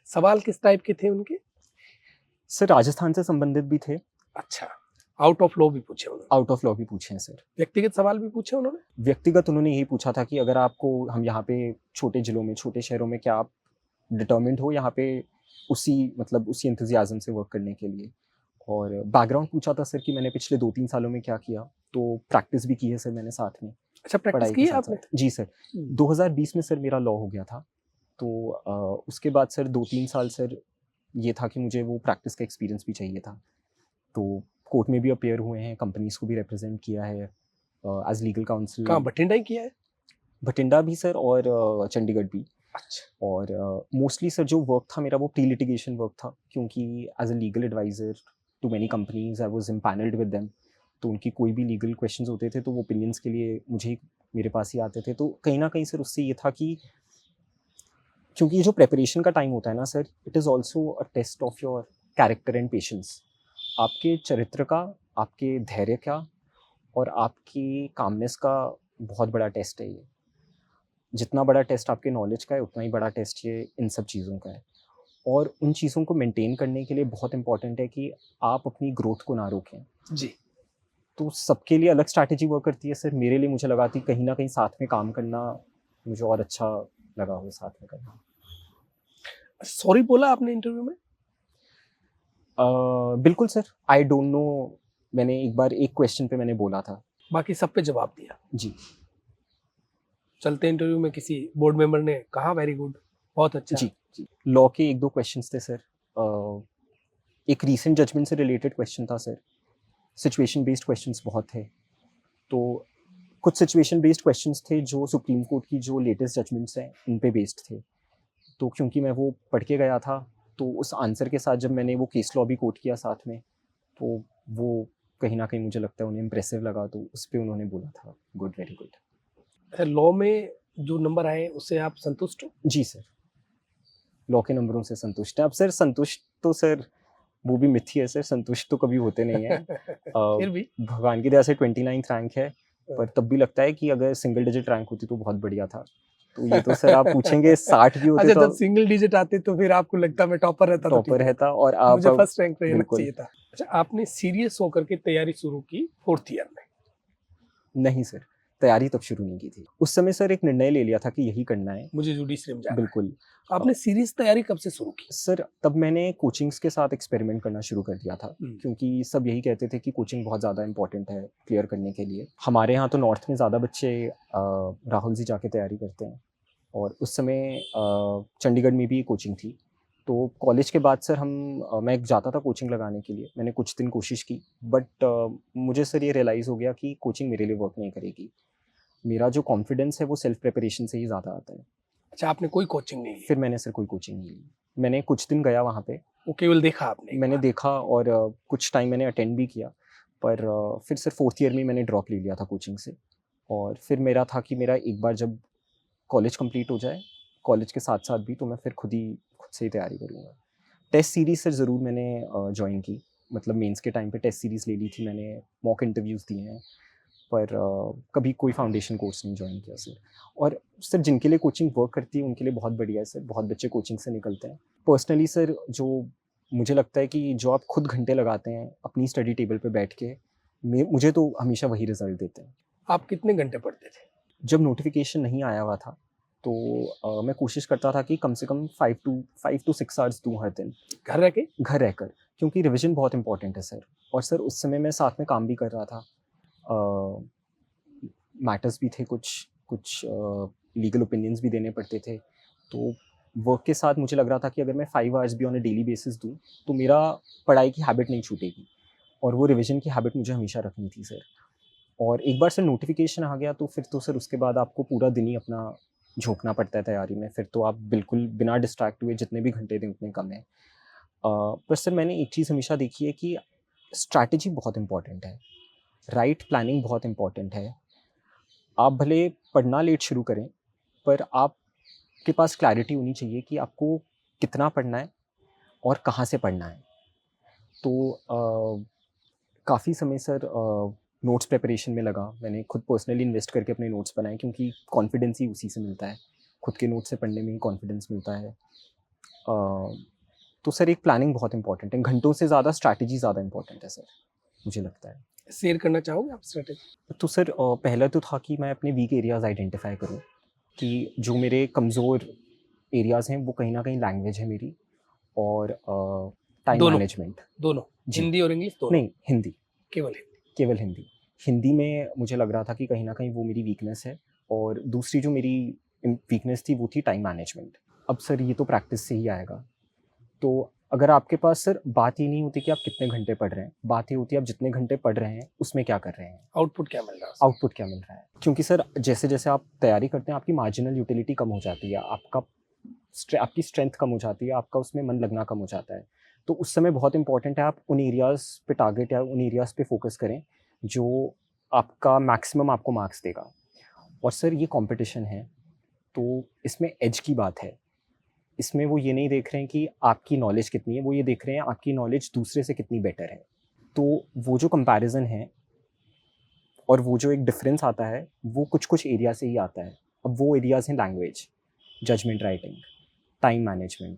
सवाल किस टाइप के थे उनके? सर राजस्थान से संबंधित भी थे, अच्छा, आउट ऑफ लॉ भी पूछे उन्होंने? आउट ऑफ लॉ भी पूछे हैं सर। व्यक्तिगत सवाल भी पूछे उन्होंने? व्यक्तिगत उन्होंने यही पूछा था कि अगर आपको, हम यहाँ पे छोटे ज़िलों में, छोटे शहरों में, क्या आप डिटरमिन्ड हो यहाँ पे उसी एंथुसियाज़्म से वर्क करने के लिए? और बैकग्राउंड पूछा था सर कि मैंने पिछले 2-3 सालों में क्या किया, तो प्रैक्टिस भी की है सर मैंने साथ में, अच्छा, प्रैक्टिस पढ़ाई की के है आपने? साथ-साथ। जी सर, 2020 में सर मेरा लॉ हो गया था, तो उसके बाद सर 2-3 साल सर ये था कि मुझे वो प्रैक्टिस का एक्सपीरियंस भी चाहिए था। तो कोर्ट में भी अपीयर हुए हैं, कंपनीज़ को भी रिप्रेज़ेंट किया है एज़ लीगल काउंसिल। कहाँ, बठिंडा ही किया है? बठिंडा भी सर, और चंडीगढ़ भी। अच्छा। और मोस्टली सर जो वर्क था मेरा, वो प्री लिटिगेशन वर्क था, क्योंकि as a legal adviser to many companies I was empanelled with them. तो उनकी कोई भी लीगल क्वेश्चंस होते थे, तो वो ओपिनियंस के लिए मेरे पास ही आते थे। तो कहीं ना कहीं सर उससे ये था कि, क्योंकि ये जो प्रेपरेशन का टाइम होता है ना sir, it is also a test of your character and patience. आपके चरित्र का, आपके धैर्य का, और आपकी कामनेस का बहुत बड़ा टेस्ट है ये। जितना बड़ा टेस्ट आपके नॉलेज का है, उतना ही बड़ा टेस्ट ये इन सब चीज़ों का है। और उन चीज़ों को मेंटेन करने के लिए बहुत इम्पोर्टेंट है कि आप अपनी ग्रोथ को ना रोकें। जी। तो सबके लिए अलग स्ट्रैटेजी वर्क करती है सर, मेरे लिए मुझे लगा कि कहीं न कहीं साथ में काम करना मुझे और अच्छा लगा वो साथ में करना। सॉरी बोला आपने इंटरव्यू में? बिल्कुल सर, आई डोंट नो, मैंने एक बार एक क्वेश्चन पे मैंने बोला था। बाकी सब पे जवाब दिया? जी। चलते इंटरव्यू में किसी बोर्ड मेंबर ने कहा वेरी गुड, बहुत अच्छा? जी, जी। लॉ के 1-2 क्वेश्चंस थे सर। एक रीसेंट जजमेंट से रिलेटेड क्वेश्चन था सर। सिचुएशन बेस्ड क्वेश्चंस बहुत थे। तो कुछ सिचुएशन बेस्ड क्वेश्चंस थे जो सुप्रीम कोर्ट की जो लेटेस्ट जजमेंट्स हैं, उन पे बेस्ड थे। तो क्योंकि मैं वो पढ़ के गया था, तो उस आंसर के साथ जब मैंने वो केस लॉ भी कोट किया साथ में, तो वो कहीं न कहीं मुझे लगता है उन्हें इम्प्रेसिव लगा, तो उस पे उन्होंने बोला था, गुड, वेरी गुड। अच्छा, लॉ में जो नंबर आए उससे आप संतुष्ट हो? जी सर, लॉ के नंबरों से संतुष्ट हैं। अब सर संतुष्ट तो सर वो भी मिथ ही है सर, संतुष्ट तो कभी होते नहीं है। फिर भी भगवान की दया से 29th रैंक है, पर तब भी लगता है कि अगर सिंगल डिजिट रैंक होती तो बहुत बढ़िया था। तो ये तो सर आप पूछेंगे 60 भी होते अच्छा, तो जब सिंगल डिजिट आते तो फिर आपको लगता मैं टॉपर रहता तो ठीक टॉपर रहता, रहता, और आप मुझे फर्स्ट रैंक रहना बिल्कुल चाहिए था। अच्छा, आपने सीरियस होकर के तैयारी शुरू की 4th ईयर में? नहीं सर, तैयारी तब शुरू नहीं की थी। उस समय सर एक निर्णय ले लिया था कि यही करना है। मुझे जुडिशरी में जाना है। बिल्कुल। तो आपने सीरियस तैयारी कब से शुरू की? सर तब मैंने कोचिंग्स के साथ एक्सपेरिमेंट करना शुरू कर दिया था, क्योंकि सब यही कहते थे कि कोचिंग बहुत ज़्यादा इंपॉर्टेंट है क्लियर करने के लिए। हमारे यहाँ तो नॉर्थ में ज़्यादा बच्चे राहुल जी जाके तैयारी करते हैं, और उस समय चंडीगढ़ में भी कोचिंग थी। तो कॉलेज के बाद सर मैं जाता था कोचिंग लगाने के लिए। मैंने कुछ दिन कोशिश की, बट मुझे सर ये रियलाइज़ हो गया कि कोचिंग मेरे लिए वर्क नहीं करेगी। मेरा जो कॉन्फिडेंस है वो सेल्फ प्रिपरेशन से ही ज़्यादा आता है। अच्छा, आपने कोई कोचिंग नहीं ली? फिर मैंने सर कोई कोचिंग नहीं ली। मैंने कुछ दिन गया वहाँ पे, वो केवल देखा आपने? मैंने देखा, और कुछ टाइम मैंने अटेंड भी किया, पर फिर सर 4th ईयर में मैंने ड्रॉप ले लिया था कोचिंग से। और फिर मेरा था कि मेरा एक बार जब कॉलेज कंप्लीट हो जाए, कॉलेज के साथ-साथ भी, तो मैं फिर खुद से ही तैयारी करूँगा। टेस्ट सीरीज़ सर ज़रूर मैंने जॉइन की, मतलब मेंस के टाइम पे टेस्ट सीरीज़ ले ली थी मैंने, मॉक इंटरव्यूज़ दिए हैं, पर कभी कोई फाउंडेशन कोर्स नहीं जॉइन किया सर। और सर जिनके लिए कोचिंग वर्क करती है उनके लिए बहुत बढ़िया है सर, बहुत बच्चे कोचिंग से निकलते हैं। पर्सनली सर जो मुझे लगता है कि जो आप खुद घंटे लगाते हैं अपनी स्टडी टेबल पे बैठ के, मुझे तो हमेशा वही रिज़ल्ट देते हैं। आप कितने घंटे पढ़ते थे? जब नोटिफ़िकेशन नहीं आया हुआ था, तो मैं कोशिश करता था कि कम से कम 5 to 6 आवर्स दूँ हर दिन, घर रह के? घर रहकर, क्योंकि रिविज़न बहुत इम्पोर्टेंट है सर। और सर उस समय मैं साथ में काम भी कर रहा था। मैटर्स भी थे, कुछ लीगल ओपिनियंस भी देने पड़ते थे। तो वर्क के साथ मुझे लग रहा था कि अगर मैं 5 आवर्स भी ऑन अ डेली बेसिस दूँ, तो मेरा पढ़ाई की हैबिट नहीं छूटेगी, और वो रिविज़न की हैबिट मुझे हमेशा रखनी थी सर। और एक बार सर नोटिफ़िकेशन आ गया, तो फिर तो सर उसके बाद आपको पूरा दिन ही अपना झोंकना पड़ता है तैयारी में। फिर तो आप बिल्कुल बिना डिस्ट्रैक्ट हुए जितने भी घंटे दें उतने कम हैं। पर सर मैंने एक चीज़ हमेशा देखी है कि स्ट्रैटेजी बहुत इम्पोर्टेंट है, राइट प्लानिंग बहुत इम्पोर्टेंट है। आप भले पढ़ना लेट शुरू करें, पर आपके पास क्लैरिटी होनी चाहिए कि आपको कितना पढ़ना है और कहाँ से पढ़ना है। तो काफ़ी समय सर नोट्स प्रिपरेशन में लगा। मैंने खुद पर्सनली इन्वेस्ट करके अपने नोट्स बनाए, क्योंकि कॉन्फिडेंस ही उसी से मिलता है। खुद के नोट्स से पढ़ने में ही कॉन्फिडेंस मिलता है। तो सर एक प्लानिंग बहुत इम्पोर्टेंट है, घंटों से ज़्यादा स्ट्रैटेजी ज़्यादा इम्पोर्टेंट है सर, मुझे लगता है। शेयर करना चाहोगे आप स्ट्रैटेजी? तो सर पहला तो था कि मैं अपने वीक एरियाज़ आइडेंटिफ़ाई करूँ, कि जो मेरे कमज़ोर एरियाज़ हैं वो कहीं न कहीं लैंग्वेज है मेरी, और टाइम दोनों? मैनेजमेंट। दोनों? जी। हिंदी और इंग्लिश दोनों? नहीं, हिंदी, केवल हिंदी? केवल हिंदी। हिंदी में मुझे लग रहा था कि कहीं न कहीं वो मेरी वीकनेस है, और दूसरी जो मेरी वीकनेस थी वो थी टाइम मैनेजमेंट। अब सर ये तो प्रैक्टिस से ही आएगा। तो अगर आपके पास सर बात ही नहीं होती कि आप कितने घंटे पढ़ रहे हैं, बात ये होती है आप जितने घंटे पढ़ रहे हैं उसमें क्या कर रहे हैं, आउटपुट क्या मिल रहा है उससे? आउटपुट क्या मिल रहा है। क्योंकि सर जैसे-जैसे आप तैयारी करते हैं आपकी मार्जिनल यूटिलिटी कम हो जाती है, आपकी स्ट्रेंथ कम हो जाती है, आपका उसमें मन लगना कम हो जाता है। तो उस समय बहुत इंपॉर्टेंट है आप उन एरियाज़ पे टारगेट या उन एरियाज़ पे फ़ोकस करें जो आपका मैक्सिमम आपको मार्क्स देगा। और सर ये कॉम्पिटिशन है, तो इसमें एज की बात है। इसमें वो ये नहीं देख रहे हैं कि आपकी नॉलेज कितनी है, वो ये देख रहे हैं आपकी नॉलेज दूसरे से कितनी बेटर है। तो वो जो कंपैरिज़न है और वो जो एक डिफ़रेंस आता है, वो कुछ-कुछ एरिया से ही आता है। अब वो एरियाज़ हैं language, judgement writing, time management,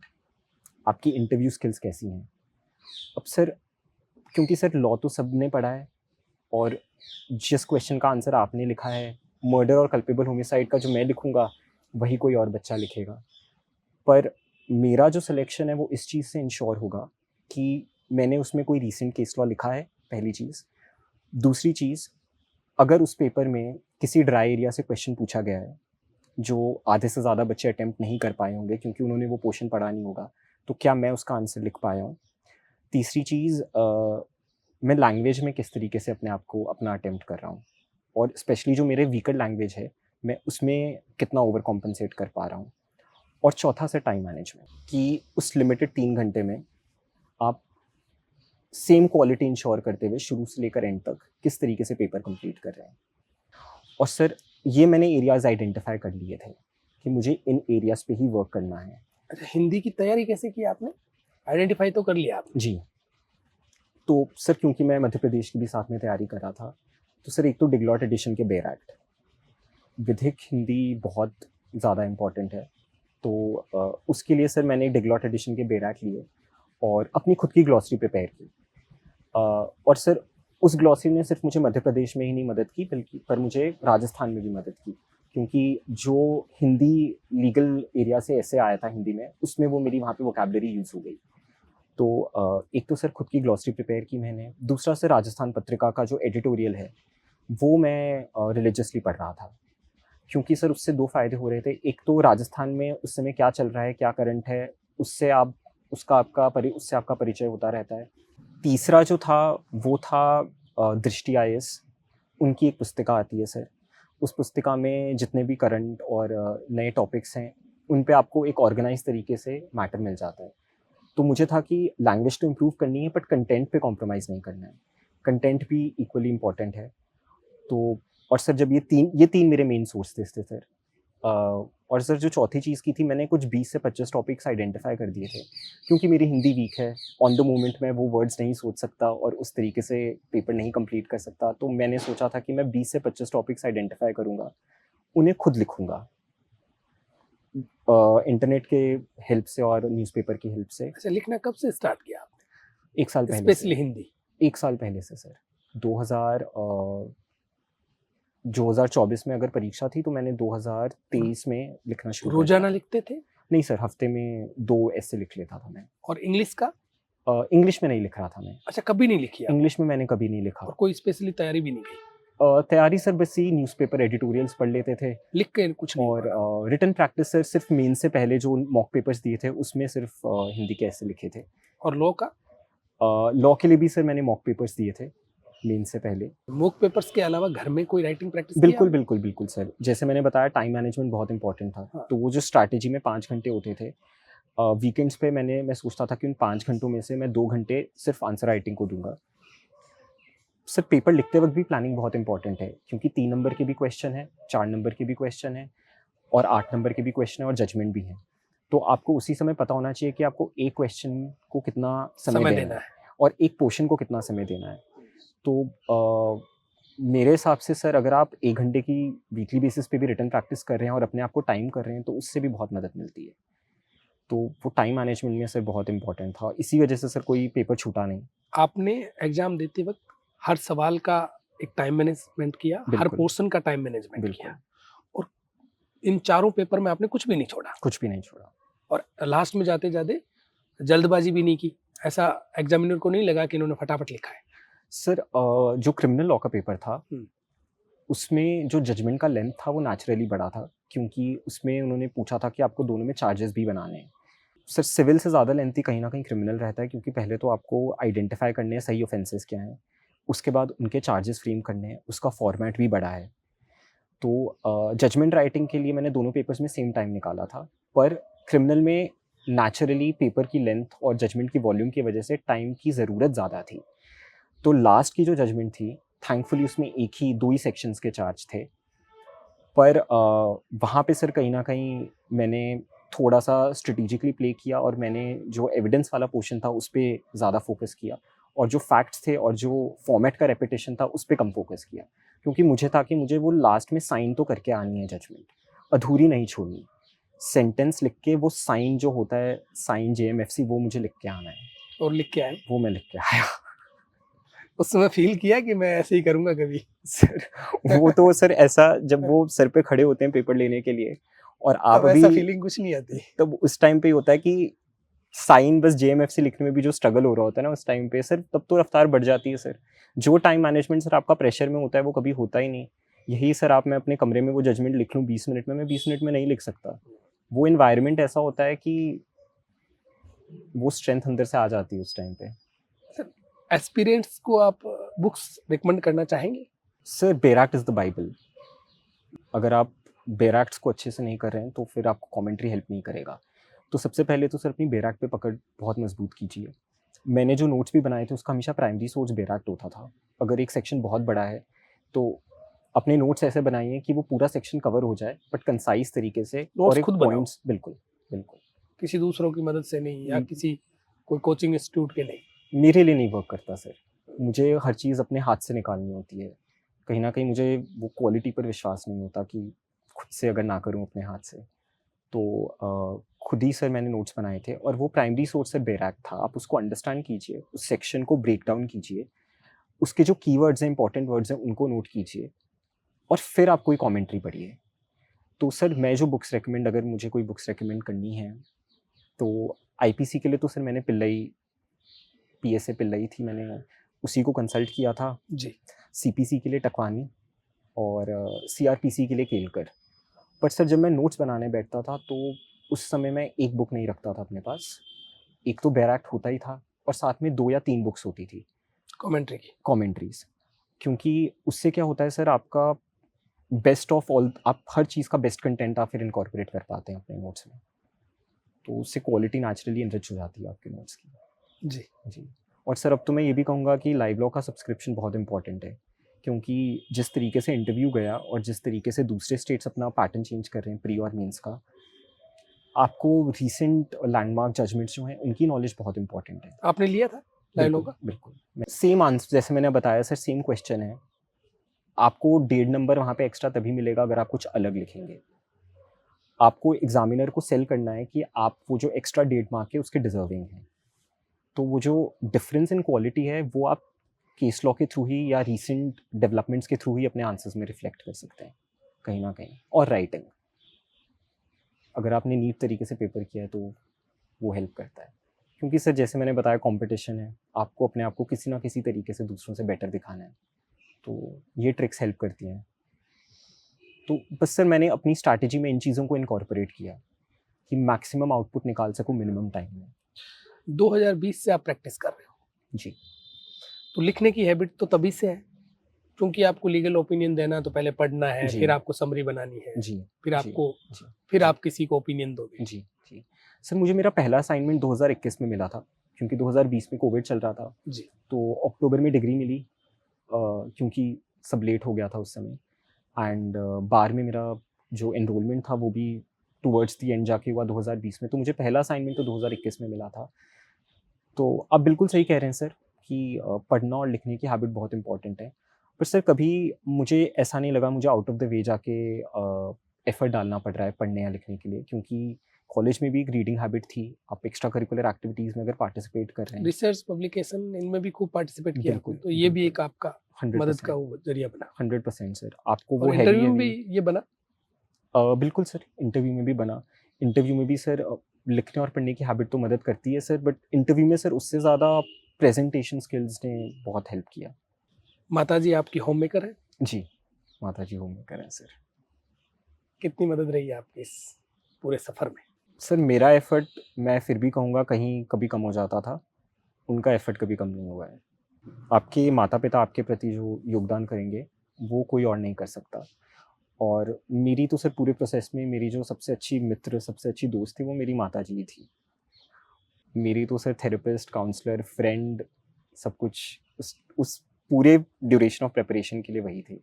आपकी इंटरव्यू स्किल्स कैसी हैं। अब सर क्योंकि सर लॉ तो सबने पढ़ा है, और जिस क्वेश्चन का आंसर आपने लिखा है, मर्डर और कल्पेबल होमिसाइड का जो मैं लिखूँगा, वही कोई और बच्चा लिखेगा। पर मेरा जो सिलेक्शन है वो इस चीज़ से इंश्योर होगा कि मैंने उसमें कोई रीसेंट केस लॉ लिखा है, पहली चीज़। दूसरी चीज़, अगर उस पेपर में किसी ड्राई एरिया से क्वेश्चन पूछा गया है, जो आधे से ज़्यादा बच्चे अटेम्प्ट नहीं कर पाए होंगे क्योंकि उन्होंने वो पोर्शन पढ़ा नहीं होगा, तो क्या मैं उसका आंसर लिख पाया हूँ? तीसरी चीज़, मैं लैंग्वेज में किस तरीके से अपने आप को अपना अटेम्प्ट कर रहा हूँ, और स्पेशली जो मेरे वीकर लैंग्वेज है, मैं उसमें कितना ओवर कॉम्पेंसेट कर पा रहा हूँ। और चौथा सर टाइम मैनेजमेंट, कि उस लिमिटेड 3 घंटे में आप सेम क्वालिटी इंश्योर करते हुए शुरू से लेकर एंड तक किस तरीके से पेपर कंप्लीट कर रहे हैं। और सर ये मैंने एरियाज़ आइडेंटिफाई कर लिए थे कि मुझे इन एरियाज़ पे ही वर्क करना है। अच्छा, हिंदी की तैयारी कैसे की आपने? आइडेंटिफाई तो कर लिया आपने। जी। तो सर क्योंकि मैं मध्य प्रदेश की भी साथ में तैयारी कर रहा था, तो सर एक तो डिग्लॉट एडिशन के बेरैक्ट, विधिक हिंदी बहुत ज़्यादा इम्पोर्टेंट है। तो उसके लिए सर मैंने डिग्लॉट एडिशन के बेरैक्ट लिए और अपनी खुद की ग्लॉसरी प्रिपेयर की। और सर उस ग्लॉसरी ने सिर्फ मुझे मध्य प्रदेश में ही नहीं मदद की, बल्कि पर मुझे राजस्थान में भी मदद की, क्योंकि जो हिंदी लीगल एरिया से ऐसे आया था हिंदी में, उसमें वो मेरी वहाँ पे वोकैबलरी यूज़ हो गई। तो एक तो सर खुद की ग्लॉसरी प्रिपेयर की मैंने, दूसरा सर राजस्थान पत्रिका का जो एडिटोरियल है वो मैं रिलीजियसली पढ़ रहा था, क्योंकि सर उससे दो फ़ायदे हो रहे थे। एक तो राजस्थान में उस समय क्या चल रहा है, क्या करंट है, उससे उससे आपका परिचय होता रहता है। तीसरा जो था वो था दृष्टि आईएएस, उनकी एक पुस्तिका आती है सर। उस पुस्तिका में जितने भी करंट और नए टॉपिक्स हैं उन पे आपको एक ऑर्गेनाइज तरीके से मैटर मिल जाता है। तो मुझे था कि लैंग्वेज तो इम्प्रूव करनी है, बट कंटेंट पे कॉम्प्रोमाइज़ नहीं करना है। कंटेंट भी इक्वली इम्पॉर्टेंट है। तो और सर जब ये तीन मेरे मेन सोर्सेस थे सर। और सर जो चौथी चीज़ की थी, मैंने कुछ 20 से 25 टॉपिक्स आइडेंटिफाई कर दिए थे, क्योंकि मेरी हिंदी वीक है, ऑन द मोमेंट मैं वो वर्ड्स नहीं सोच सकता और उस तरीके से पेपर नहीं कंप्लीट कर सकता। तो मैंने सोचा था कि मैं 20 से 25 टॉपिक्स आइडेंटिफाई करूँगा, उन्हें खुद लिखूँगा इंटरनेट के हेल्प से और न्यूज़पेपर की हेल्प से। अच्छा, लिखना कब से स्टार्ट किया आपने? 1 साल पहले स्पेशली से। हिंदी? 1 साल पहले से सर। 2024 में अगर परीक्षा थी तो मैंने 2023 में लिखना शुरू कर दिया रोजाना था। लिखते थे? नहीं सर, हफ्ते में 2 ऐसे लिख लेता था मैं। और इंग्लिश का? इंग्लिश में नहीं लिख रहा था मैं। अच्छा, कभी नहीं लिखी आप? इंग्लिश में मैंने कभी नहीं लिखा। और कोई स्पेशली तैयारी भी नहीं की? तैयारी सर बस ये न्यूज़पेपर एडिटोरियल्स पढ़ लेते थे, लिख के कुछ नहीं और हुआ? रिटन प्रैक्टिस सर सिर्फ मेन से पहले जो मॉक पेपर्स दिए थे उसमें सिर्फ हिंदी के ऐसे लिखे थे। और लॉ का? लॉ के लिए भी सर मैंने मॉक पेपर्स दिए थे मेन से पहले। मॉक पेपर्स के अलावा घर में कोई राइटिंग प्रैक्टिस की बिल्कुल, आपने? बिल्कुल, बिल्कुल सर। जैसे मैंने बताया, टाइम मैनेजमेंट बहुत इम्पोर्टेंट था। हाँ। तो वो जो स्ट्रैटेजी में 5 घंटे होते थे, वीकेंड्स पे मैं सोचता था कि उन 5 घंटों में से मैं 2 घंटे सिर्फ आंसर राइटिंग को दूँगा। सर पेपर लिखते वक़्त भी प्लानिंग बहुत इम्पोर्टेंट है, क्योंकि 3 नंबर के भी क्वेश्चन हैं, 4 नंबर के भी क्वेश्चन हैं और 8 नंबर के भी क्वेश्चन हैं और जजमेंट भी है। तो आपको उसी समय पता होना चाहिए कि आपको एक क्वेश्चन को कितना समय देना है और एक पोर्शन को कितना समय देना है। तो मेरे हिसाब से सर अगर आप 1 घंटे की वीकली बेसिस पे भी रिटन प्रैक्टिस कर रहे हैं और अपने आप को टाइम कर रहे हैं, तो उससे भी बहुत मदद मिलती है। तो वो टाइम मैनेजमेंट में सर बहुत इम्पोर्टेंट था। इसी वजह से सर कोई पेपर छूटा नहीं। आपने एग्जाम देते वक्त हर सवाल का एक टाइम मैनेजमेंट किया, हर बिल्कुल। पोर्शन का टाइम मैनेजमेंट बिल्कुल। किया, और इन चारों पेपर में आपने कुछ भी नहीं छोड़ा, कुछ भी नहीं छोड़ा। और लास्ट में जाते जाते जल्दबाजी भी नहीं की। ऐसा एग्जामिनर को नहीं लगा कि इन्होंने फटाफट लिखा है? सर जो क्रिमिनल लॉ का पेपर था, हम्म। उसमें जो जजमेंट का लेंथ था वो नेचुरली बड़ा था, क्योंकि उसमें उन्होंने पूछा था कि आपको दोनों में चार्जेस भी बनाने हैं। सर सिविल से ज़्यादा लेंथी कहीं न कहीं क्रिमिनल रहता है, क्योंकि पहले तो आपको आइडेंटिफ़ाई करने हैं सही ऑफेंसेस क्या हैं, उसके बाद उनके चार्जेस फ्रेम करने हैं, उसका फॉर्मेट भी बड़ा है। तो जजमेंट राइटिंग के लिए मैंने दोनों पेपर्स में सेम टाइम निकाला था, पर क्रिमिनल में नेचुरली पेपर की लेंथ और जजमेंट की वॉल्यूम की वजह से टाइम की ज़रूरत ज़्यादा थी। तो लास्ट की जो जजमेंट थी, थैंकफुली उसमें 2 ही सेक्शंस के चार्ज थे। पर वहाँ पे सर कहीं न कहीं मैंने थोड़ा-सा स्ट्रैटेजिकली प्ले किया और मैंने जो एविडेंस वाला पोर्शन था उस पे ज़्यादा फ़ोकस किया, और जो फैक्ट्स थे और जो फॉर्मेट का रेपिटेशन था उस पे कम फ़ोकस किया। क्योंकि मुझे था कि मुझे वो लास्ट में साइन तो करके आनी है जजमेंट, अधूरी नहीं छोड़नी। सेंटेंस लिख के वो साइन जो होता है, साइन जेएमएफसी, वो मुझे लिख के आना है। और लिख के आए? वो मैं लिख के आया। उस समय फील किया कि मैं ऐसे ही करूंगा कभी? सर वो तो सर ऐसा जब वो सर पे खड़े होते हैं पेपर लेने के लिए और आप तब ऐसा भी, फीलिंग कुछ नहीं आती? तब उस टाइम पे ही होता है कि साइन बस जेएमएफसी लिखने में भी जो स्ट्रगल हो रहा होता है ना उस टाइम पे सर, तब तो रफ्तार बढ़ जाती है सर। जो टाइम मैनेजमेंट सर आपका प्रेशर में होता है वो कभी होता ही नहीं। यही सर आप, मैं अपने कमरे में वो जजमेंट लिख लूँ 20 मिनट में, मैं 20 मिनट में नहीं लिख सकता। वो एनवायरनमेंट ऐसा होता है कि वो स्ट्रेंथ अंदर से आ जाती है उस टाइम पे। एस्पिरेंट्स को आप बुक्स रिकमेंड करना चाहेंगे? सर बेरैक्ट इज़ द बाइबल। अगर आप बेरैक्ट्स को अच्छे से नहीं कर रहे हैं तो फिर आपको कमेंट्री हेल्प नहीं करेगा। तो सबसे पहले तो सर अपनी बेरैक्ट पे पकड़ बहुत मजबूत कीजिए। मैंने जो नोट्स भी बनाए थे उसका हमेशा प्राइमरी सोर्स बेरैक्ट होता था। अगर एक सेक्शन बहुत बड़ा है तो अपने नोट्स ऐसे बनाइए कि वो पूरा सेक्शन कवर हो जाए, बट कंसाइज तरीके से, नोट्स और एक खुद बनाओ? पॉइंट्स, बिल्कुल बिल्कुल। किसी दूसरों की मदद से नहीं, या किसी कोई कोचिंग इंस्टीट्यूट के नहीं? मेरे लिए नहीं वर्क करता सर। मुझे हर चीज़ अपने हाथ से निकालनी होती है। कहीं न कहीं मुझे वो क्वालिटी पर विश्वास नहीं होता कि खुद से अगर ना करूँ अपने हाथ से, तो खुद ही सर मैंने नोट्स बनाए थे और वो प्राइमरी सोर्स सर बेरैक था। आप उसको अंडरस्टैंड कीजिए, उस सेक्शन को ब्रेक डाउन कीजिए, उसके जो कीवर्ड्स हैं, इम्पोर्टेंट वर्ड्स हैं, उनको नोट कीजिए और फिर आप कोई कमेंट्री पढ़िए। तो सर मैं जो बुक्स रिकमेंड अगर मुझे कोई बुक्स रिकमेंड करनी है, तो आईपीसी के लिए तो सर मैंने पिल्लई पीएसए पिल्लई थी, मैंने उसी को कंसल्ट किया था। जी। सीपीसी के लिए टकवानी और सीआरपीसी के लिए केलकर। पर सर जब मैं नोट्स बनाने बैठता था तो उस समय मैं एक बुक नहीं रखता था अपने पास। एक तो बैरैक्ट होता ही था और साथ में 2 या 3 बुक्स होती थी, कमेंट्री की। कमेंट्रीज़। क्योंकि उससे क्या होता है सर, आपका बेस्ट ऑफ ऑल, आप हर चीज़ का बेस्ट कंटेंट आप फिर इनकॉर्पोरेट कर पाते हैं अपने नोट्स में। तो उससे क्वालिटी नेचुरली एनरिच हो जाती है आपके नोट्स की। जी। जी। और सर अब तो मैं ये भी कहूँगा कि लाइव लॉ का सब्सक्रिप्शन बहुत इम्पोर्टेंट है, क्योंकि जिस तरीके से इंटरव्यू गया और जिस तरीके से दूसरे स्टेट्स अपना पैटर्न चेंज कर रहे हैं प्री और मेंस का, आपको रीसेंट लैंडमार्क जजमेंट्स जो हैं उनकी नॉलेज बहुत इंपॉर्टेंट है। आपने लिया था लाइलो बिल्कुल, का? बिल्कुल। सेम आंसर जैसे मैंने बताया सर, सेम क्वेश्चन है। आपको 1.5 नंबर वहाँ पे एक्स्ट्रा तभी मिलेगा अगर आप कुछ अलग लिखेंगे। आपको एग्ज़ामिनर को सेल करना है कि आप वो जो एक्स्ट्रा 1.5 मार्क है उसके डिज़र्विंग हैं। तो वो जो डिफरेंस इन क्वालिटी है वो आप केस लॉ के थ्रू ही या रीसेंट डेवलपमेंट्स के थ्रू ही अपने आंसर्स में रिफ्लेक्ट कर सकते हैं कहीं ना कहीं। और राइटिंग, अगर आपने नीट तरीके से पेपर किया है तो वो हेल्प करता है, क्योंकि सर जैसे मैंने बताया कंपटीशन है, आपको अपने आप को किसी ना किसी तरीके से दूसरों से बेटर दिखाना है, तो ये ट्रिक्स हेल्प करती हैं। तो बस सर मैंने अपनी स्ट्रैटेजी में इन चीज़ों को इनकॉर्पोरेट किया कि मैक्सिमम आउटपुट निकाल सकूं मिनिमम टाइम में। 2020 से आप प्रैक्टिस कर रहे हो, जी तो लिखने की हैबिट तो तभी से है, क्योंकि आपको लीगल ओपिनियन देना है तो पहले पढ़ना है, जी फिर आपको समरी बनानी है, जी फिर जी आपको जी फिर जी आप किसी को ओपिनियन दोगे। जी जी। सर मुझे मेरा पहला असाइनमेंट 2021 में मिला था, क्योंकि 2020 में कोविड चल रहा था। जी। तो अक्टूबर में डिग्री मिली, क्योंकि सब लेट हो गया था उस समय। एंड बार में मेरा जो एनरोलमेंट था वो भी टुवर्ड्स दी एंड जाके हुआ 2020 में, तो मुझे पहला असाइनमेंट तो 2021 में मिला था। तो आप बिल्कुल सही कह रहे हैं सर कि पढ़ना और लिखने की हैबिट बहुत इंपॉर्टेंट है। पर सर कभी मुझे ऐसा नहीं लगा मुझे आउट ऑफ द वे जाके एफर्ट डालना पड़ रहा है पढ़ने या लिखने के लिए, क्योंकि कॉलेज में भी एक रीडिंग हैबिट थी। आप एक्स्ट्रा करिकुलर एक्टिविटीज़ में अगर पार्टिसिपेट कर रहे हैं, रिसर्च पब्लिकेशन इनमें भी खूब पार्टिसिपेट किया आपने, बिल्कुल तो ये भी बिल्कुल एक आपका मदद का 100%, वो जरिया बना। 100% सर। आपको वो और हैवी इंटरव्यू में भी हैवी ये बना। बिल्कुल सर, इंटरव्यू में भी बना। इंटरव्यू में भी सर लिखने और पढ़ने की हैबिट तो मदद करती है सर, बट इंटरव्यू में सर उससे ज़्यादा प्रेजेंटेशन स्किल्स ने बहुत हेल्प किया। माताजी आपकी होम मेकर है, जी, माताजी होम मेकर हैं सर। कितनी मदद रही है आपकी इस पूरे सफर में? सर मेरा एफर्ट मैं फिर भी कहूँगा कहीं कभी कम हो जाता था, उनका एफर्ट कभी कम नहीं हुआ है। आपके माता-पिता आपके प्रति जो योगदान करेंगे, वो कोई और नहीं कर सकता। और मेरी तो सर पूरे प्रोसेस में मेरी जो सबसे अच्छी मित्र, सबसे अच्छी दोस्त थी, वो मेरी माताजी ही थी। मेरी तो सर थेरेपिस्ट, काउंसलर, फ्रेंड, सब कुछ उस पूरे ड्यूरेशन ऑफ प्रिपरेशन के लिए वही थे।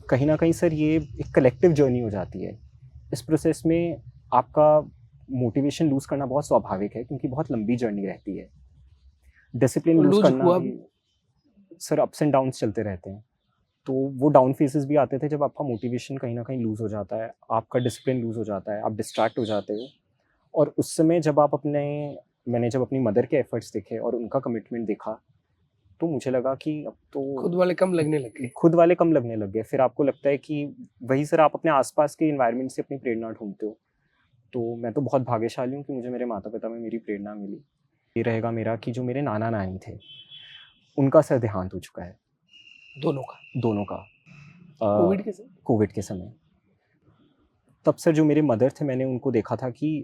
कहीं न कहीं सर ये एक कलेक्टिव जर्नी हो जाती है। इस प्रोसेस में आपका मोटिवेशन लूज़ करना बहुत स्वाभाविक है, क्योंकि बहुत लंबी जर्नी रहती है। डिसिप्लिन और लूज़ लूज करना हुआ भी भी। सर अप्स एंड डाउन्स चलते रहते हैं। तो वो डाउन फेजेस भी आते थे जब आपका मोटिवेशन कहीं न कहीं लूज़ हो जाता है, आपका डिसिप्लिन लूज़ हो जाता है, आप डिस्ट्रैक्ट हो जाते हो। और उस समय जब आप अपने मैंने जब अपनी मदर के एफर्ट्स देखे और उनका कमिटमेंट देखा, तो मुझे लगा कि अब तो खुद वाले कम लगने लगे। खुद वाले कम लगने लग गए। फिर आपको लगता है कि वही सर, आप अपने आस-पास के एनवायरनमेंट से अपनी प्रेरणा ढूँढते हो। तो मैं तो बहुत भाग्यशाली हूँ कि मुझे मेरे माता-पिता में मेरी प्रेरणा मिली। ये रहेगा मेरा कि जो मेरे नाना-नानी थे, उनका सर देहांत हो चुका है, दोनों का। दोनों का, कोविड के समय। कोविड के समय। तब सर जो मेरे मदर थे, मैंने उनको देखा था कि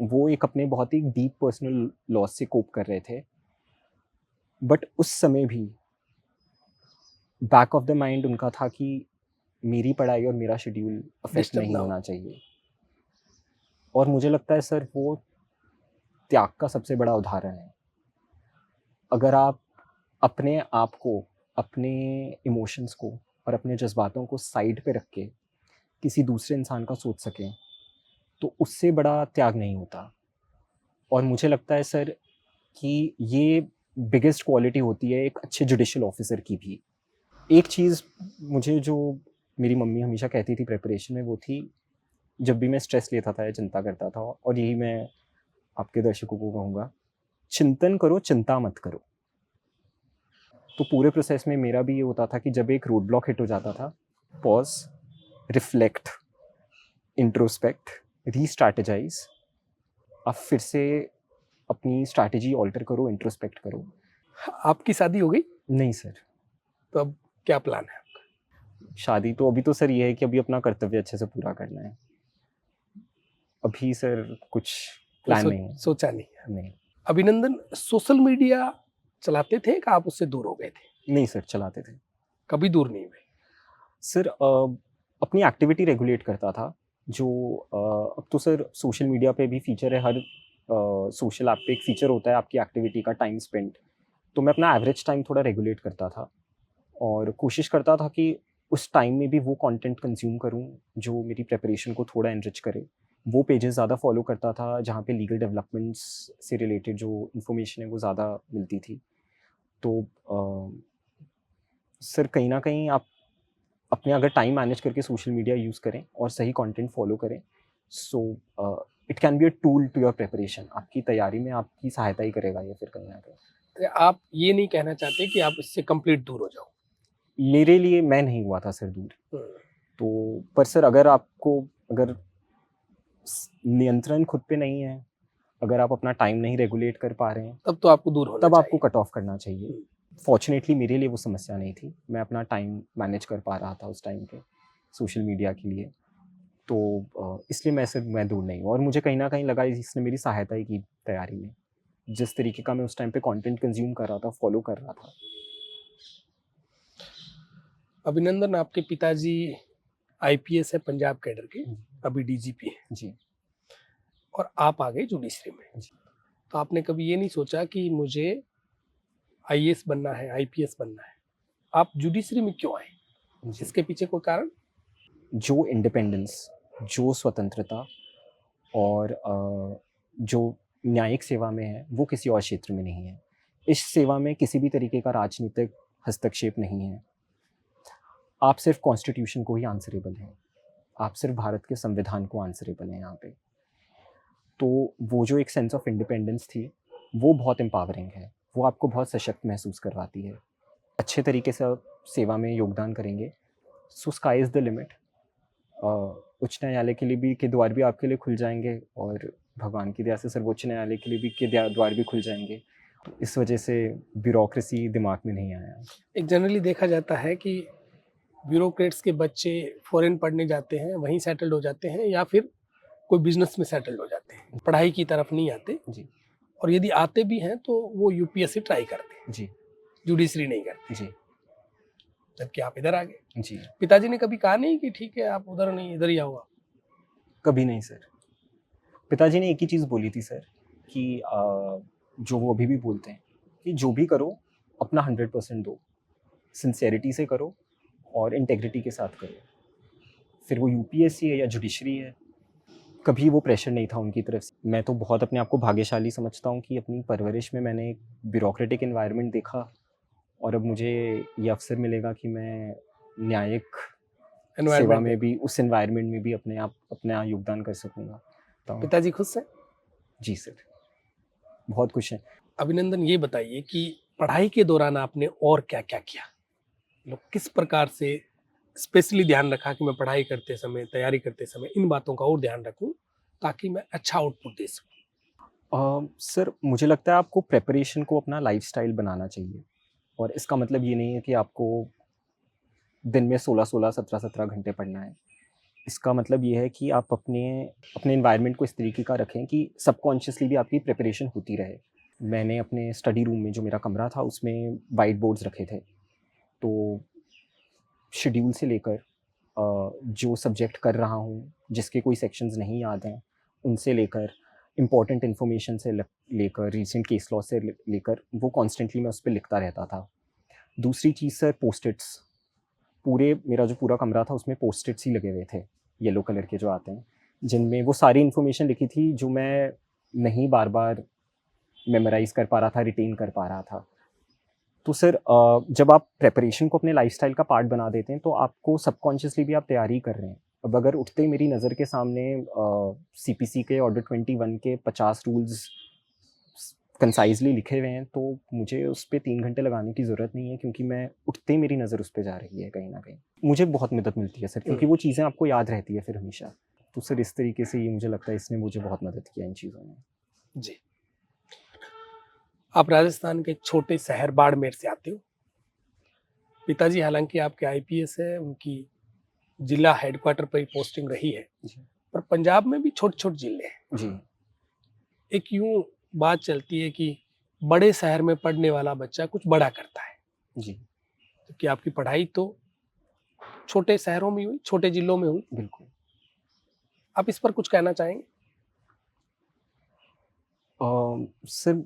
वो एक अपने बहुत ही डीप पर्सनल लॉस से कोप कर रहे थे। बट उस समय भी बैक ऑफ द माइंड उनका था कि मेरी पढ़ाई और मेरा शेड्यूल अफेक्ट डिस्टर्ब नहीं ना हो। होना चाहिए। और मुझे लगता है सर वो त्याग का सबसे बड़ा उदाहरण है। अगर आप अपने आप को, अपने इमोशंस को और अपने जज़्बातों को साइड पे रख के किसी दूसरे इंसान का सोच सकें, तो उससे बड़ा त्याग नहीं होता। और मुझे लगता है सर कि ये बिगेस्ट क्वालिटी होती है एक अच्छे जुडिशियल ऑफिसर की भी। एक चीज़ मुझे जो मेरी मम्मी हमेशा कहती थी प्रिपरेशन में, वो थी जब भी मैं स्ट्रेस लेता था या चिंता करता था, और यही मैं आपके दर्शकों को कहूँगा, चिंतन करो, चिंता मत करो। तो पूरे प्रोसेस में मेरा भी ये होता था कि जब एक रोड ब्लॉक हिट हो जाता था, पॉज़, रिफ्लेक्ट, इंट्रोस्पेक्ट, री-स्ट्रैटेजाइज़, अब फिर से अपनी स्ट्रैटेजी ऑल्टर करो, इंट्रोस्पेक्ट करो। आपकी शादी हो गई? नहीं सर, तो अब क्या प्लान है? शादी तो अभी तो सर ये है कि अभी अपना कर्तव्य अच्छे से पूरा करना है। अभी सर कुछ प्लान नहीं है। सोचा नहीं है। नहीं, अभिनंदन सोशल मीडिया चलाते थे कि आप उससे दूर हो गए थे? नहीं सर चलाते थे। कभी दूर नहीं हुए? सर अपनी एक्टिविटी रेगुलेट करता था। जो अब तो सर सोशल मीडिया पे भी फीचर है, हर सोशल ऐप पे एक फीचर होता है आपकी एक्टिविटी का टाइम स्पेंट। तो मैं अपना एवरेज टाइम थोड़ा रेगुलेट करता था और कोशिश करता था कि उस टाइम में भी वो कंटेंट कंज्यूम करूं जो मेरी प्रिपरेशन को थोड़ा एनरिच करे। वो पेजेस ज़्यादा फॉलो करता था जहाँ पे लीगल डेवलपमेंट्स से रिलेटेड जो इन्फॉर्मेशन है वो ज़्यादा मिलती थी। तो सर कहीं ना कहीं आप अपने अगर टाइम मैनेज करके सोशल मीडिया यूज़ करें और सही कंटेंट फॉलो करें, so it can be a tool to your preparation. आपकी तैयारी में आपकी सहायता ही करेगा ये फिर कहीं ना कहीं। या आप ये नहीं कहना चाहते कि आप इससे कंप्लीट दूर हो जाओ? मेरे लिए मैं नहीं हुआ था सर दूर। हम्म, तो पर सर अगर आपको अगर नियंत्रण खुद पे नहीं है, अगर आप अपना टाइम नहीं रेगुलेट कर पा रहे हैं, तब तो आपको दूर होना तब आपको चाहिए। कट ऑफ करना चाहिए। फॉर्चुनेटली मेरे लिए वो समस्या नहीं थी, मैं अपना टाइम मैनेज कर पा रहा था उस टाइम पे सोशल मीडिया के लिए। तो इसलिए मैं दूर नहीं हूँ, और मुझे कहीं न कहीं लगा इसने मेरी सहायता ही की तैयारी में। जिस तरीके का मैं उस टाइम पे कंटेंट कंज़्यूम कर रहा था, फॉलो कर रहा था। अभिनंदन, आपके पिताजी आईपीएस है पंजाब कैडर के, अभी डीजीपी है, जी, और आप आ गए जुडिशरी में। जी। तो आपने कभी ये नहीं सोचा कि मुझे आईएएस बनना है, आईपीएस बनना है? आप जुडिशरी में क्यों आए? जी। इसके पीछे कोई कारण? जो इंडिपेंडेंस, जो स्वतंत्रता और जो न्यायिक सेवा में है, वो किसी और क्षेत्र में नहीं है। इस सेवा में किसी भी तरीके का राजनीतिक हस्तक्षेप नहीं है। आप सिर्फ़ कॉन्स्टिट्यूशन को ही आंसरेबल हैं। आप सिर्फ़ भारत के संविधान को आंसरेबल हैं यहाँ पे। तो वो जो एक सेंस ऑफ इंडिपेंडेंस थी, वो बहुत एम्पावरिंग है। वो आपको बहुत सशक्त महसूस करवाती है। अच्छे तरीके से आप सेवा में योगदान करेंगे, सो स्काई इज़ द लिमिट। उच्च न्यायालय के लिए भी के द्वार भी आपके लिए खुल जाएँगे, और भगवान की दया से सर्वोच्च न्यायालय के लिए भी के द्वार भी खुल जाएँगे। तो इस वजह से ब्यूरोक्रेसी दिमाग में नहीं आया। एक जनरली देखा जाता है कि ब्यूरोक्रेट्स के बच्चे फॉरेन पढ़ने जाते हैं, वहीं सेटल्ड हो जाते हैं, या फिर कोई बिजनेस में सेटल्ड हो जाते हैं, पढ़ाई की तरफ नहीं आते। जी, और यदि आते भी हैं तो वो यूपीएससी ट्राई करते हैं, जी, जुडिशरी नहीं करते, जी, जबकि आप इधर आ गए। जी। पिताजी ने कभी कहा नहीं कि ठीक है आप उधर नहीं, इधर ही आओ आप? कभी नहीं सर। पिताजी ने एक ही चीज़ बोली थी सर कि जो वो अभी भी बोलते हैं कि जो भी करो अपना 100% दो, सिंसेरिटी से करो और इंटेग्रिटी के साथ करो। फिर वो यूपीएससी है या जुडिशरी है, कभी वो प्रेशर नहीं था उनकी तरफ से। मैं तो बहुत अपने आप को भाग्यशाली समझता हूँ कि अपनी परवरिश में मैंने एक ब्यूरोक्रेटिक एनवायरनमेंट देखा, और अब मुझे ये अवसर मिलेगा कि मैं न्यायिक सेवा एनवायरमेंट में भी, उस एनवायरनमेंट में भी अपना योगदान कर सकूँगा। तो पिताजी खुश हैं? जी सर, बहुत खुश हैं। अभिनंदन, ये बताइए कि पढ़ाई के दौरान आपने और क्या क्या किया? मतलब किस प्रकार से स्पेशली ध्यान रखा कि मैं पढ़ाई करते समय, तैयारी करते समय इन बातों का और ध्यान रखूं ताकि मैं अच्छा आउटपुट दे सकूं? सर मुझे लगता है आपको प्रिपरेशन को अपना लाइफ़स्टाइल बनाना चाहिए, और इसका मतलब ये नहीं है कि आपको दिन में 16-16, 17-17 घंटे पढ़ना है। इसका मतलब ये है कि आप अपने अपने एनवायरनमेंट को इस तरीके का रखें कि सबकॉन्शियसली भी आपकी प्रिपरेशन होती रहे। मैंने अपने स्टडी रूम में, जो मेरा कमरा था, उसमें व्हाइट बोर्ड्स रखे थे। तो शेड्यूल से लेकर जो सब्जेक्ट कर रहा हूँ, जिसके कोई सेक्शंस नहीं याद हैं, उनसे लेकर इम्पोर्टेंट इन्फॉर्मेशन से लेकर रीसेंट केस लॉ से लेकर वो कॉन्स्टेंटली मैं उस पे लिखता रहता था। दूसरी चीज़ सर, पोस्ट-इट्स। पूरे मेरा जो पूरा कमरा था उसमें पोस्ट-इट्स ही लगे हुए थे, येलो कलर के जो आते हैं, जिनमें वो सारी इन्फॉर्मेशन लिखी थी जो मैं नहीं बार-बार मेमोराइज़ कर पा रहा था, रिटेन कर पा रहा था। तो सर जब आप प्रिपरेशन को अपने लाइफ़स्टाइल का पार्ट बना देते हैं, तो आपको सबकॉन्शियसली भी आप तैयारी कर रहे हैं। अब अगर उठते ही मेरी नज़र के सामने सीपीसी के ऑर्डर 21 के 50 रूल्स कंसाइज़ली लिखे हुए हैं, तो मुझे उस पे 3 घंटे लगाने की ज़रूरत नहीं है, क्योंकि मैं उठते ही मेरी नज़र उस पे जा रही है कहीं न कहीं। मुझे बहुत मदद मिलती है सर, क्योंकि वो चीज़ें आपको याद रहती है फिर हमेशा। तो सर इस तरीके से ये मुझे लगता है इसने मुझे बहुत मदद किया इन चीज़ों में। जी। आप राजस्थान के एक छोटे शहर बाड़मेर से आते हो। पिताजी हालांकि आपके आईपीएस है, उनकी जिला हेडक्वार्टर पर ही पोस्टिंग रही है, जी। पर पंजाब में भी छोटे छोटे जिले हैं। जी। एक यूं बात चलती है कि बड़े शहर में पढ़ने वाला बच्चा कुछ बड़ा करता है, जी, क्योंकि आपकी पढ़ाई तो छोटे शहरों में हुई, छोटे जिलों में हुई। बिल्कुल। आप इस पर कुछ कहना चाहेंगे? सर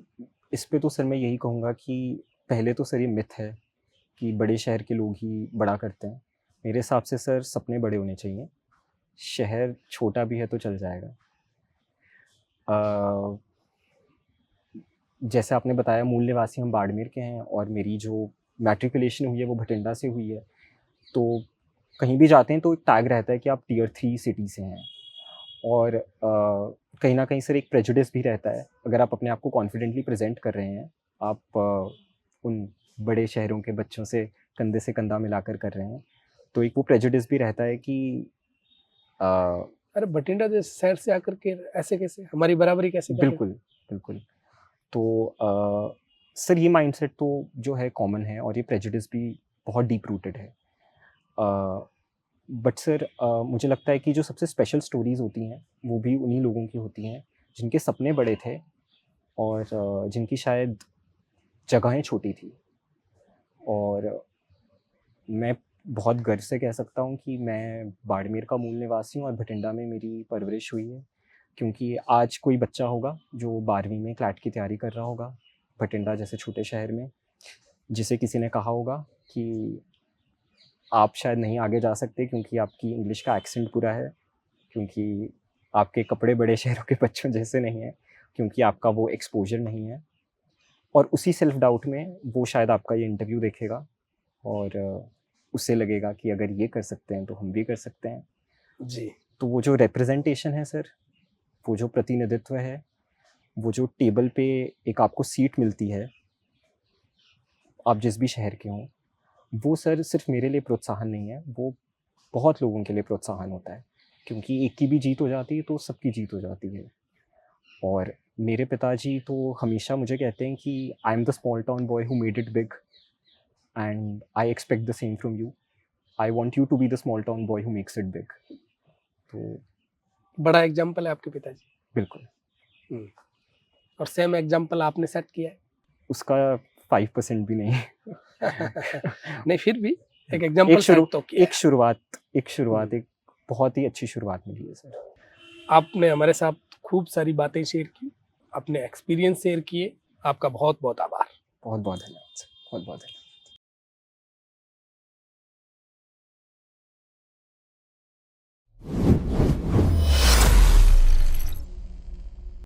इस पे तो सर मैं यही कहूँगा कि पहले तो सर ये मिथ है कि बड़े शहर के लोग ही बड़ा करते हैं। मेरे हिसाब से सर सपने बड़े होने चाहिए। शहर छोटा भी है तो चल जाएगा। अ, जैसे आपने बताया मूल निवासी हम बाड़मेर के हैं और मेरी जो मैट्रिकुलेशन हुई है वो भटिंडा से हुई है। तो कहीं भी जाते हैं तो एक टैग रहता है कि आप टियर 3 सिटी से हैं। और कहीं न कहीं सर एक प्रेजुडिस भी रहता है। अगर आप अपने आप को कॉन्फिडेंटली प्रेज़ेंट कर रहे हैं, आप उन बड़े शहरों के बच्चों से कंधा मिलाकर कर रहे हैं, तो एक वो प्रेजुडिस भी रहता है कि अ, अरे बठिंडा जैसे शहर से आकर के ऐसे कैसे हमारी बराबरी कैसे कर रहे बिल्कुल, बिल्कुल। तो सर ये माइंडसेट तो जो है कॉमन है और ये प्रेजुडिस भी बहुत डीप रूटेड है। बट सर मुझे लगता है कि जो सबसे स्पेशल स्टोरीज़ होती हैं, वो भी उन्हीं लोगों की होती हैं, जिनके सपने बड़े थे और जिनकी शायद जगहें छोटी थी। और मैं बहुत गर्व से कह सकता हूँ कि मैं बाड़मेर का मूल निवासी हूँ और भटिंडा में मेरी परवरिश हुई है। क्योंकि आज कोई बच्चा होगा जो 12वीं में क्लैट की तैयारी कर रहा होगा, भटिंडा जैसे छोटे शहर में, जिसे किसी ने कहा होगा कि आप शायद नहीं आगे जा सकते क्योंकि आपकी इंग्लिश का एक्सेंट पूरा है, क्योंकि आपके कपड़े बड़े शहरों के बच्चों जैसे नहीं हैं, क्योंकि आपका वो एक्सपोज़र नहीं है। और उसी सेल्फ डाउट में वो शायद आपका ये इंटरव्यू देखेगा और उसे लगेगा कि अगर ये कर सकते हैं तो हम भी कर सकते हैं। हैं? जी। तो वो जो रिप्रेजेंटेशन है सर, वो जो प्रतिनिधित्व है, वो जो टेबल पे एक आपको सीट मिलती है, आप जिस भी शहर के हों, वो सर सिर्फ़ मेरे लिए प्रोत्साहन नहीं है, वो बहुत लोगों के लिए प्रोत्साहन होता है। क्योंकि एक की भी जीत हो जाती है तो सबकी जीत हो जाती है। और मेरे पिताजी तो हमेशा मुझे कहते हैं कि I am the small town boy who made it big and I expect the same from you. I want you to be the small town boy who makes it big. तो बड़ा एग्जाम्पल है आपके पिताजी। बिल्कुल, हम्म। और same example आपने set किया है। उसका 5% भी नहीं। नहीं, फिर भी एक एग्जाम्पल सेट तो किया एक शुरुआत है। एक बहुत ही अच्छी शुरुआत मिली है सर। आपने हमारे साथ खूब सारी बातें शेयर की, अपने एक्सपीरियंस शेयर किए। आपका बहुत बहुत आभार। बहुत-बहुत धन्यवाद सर, बहुत-बहुत धन्यवाद।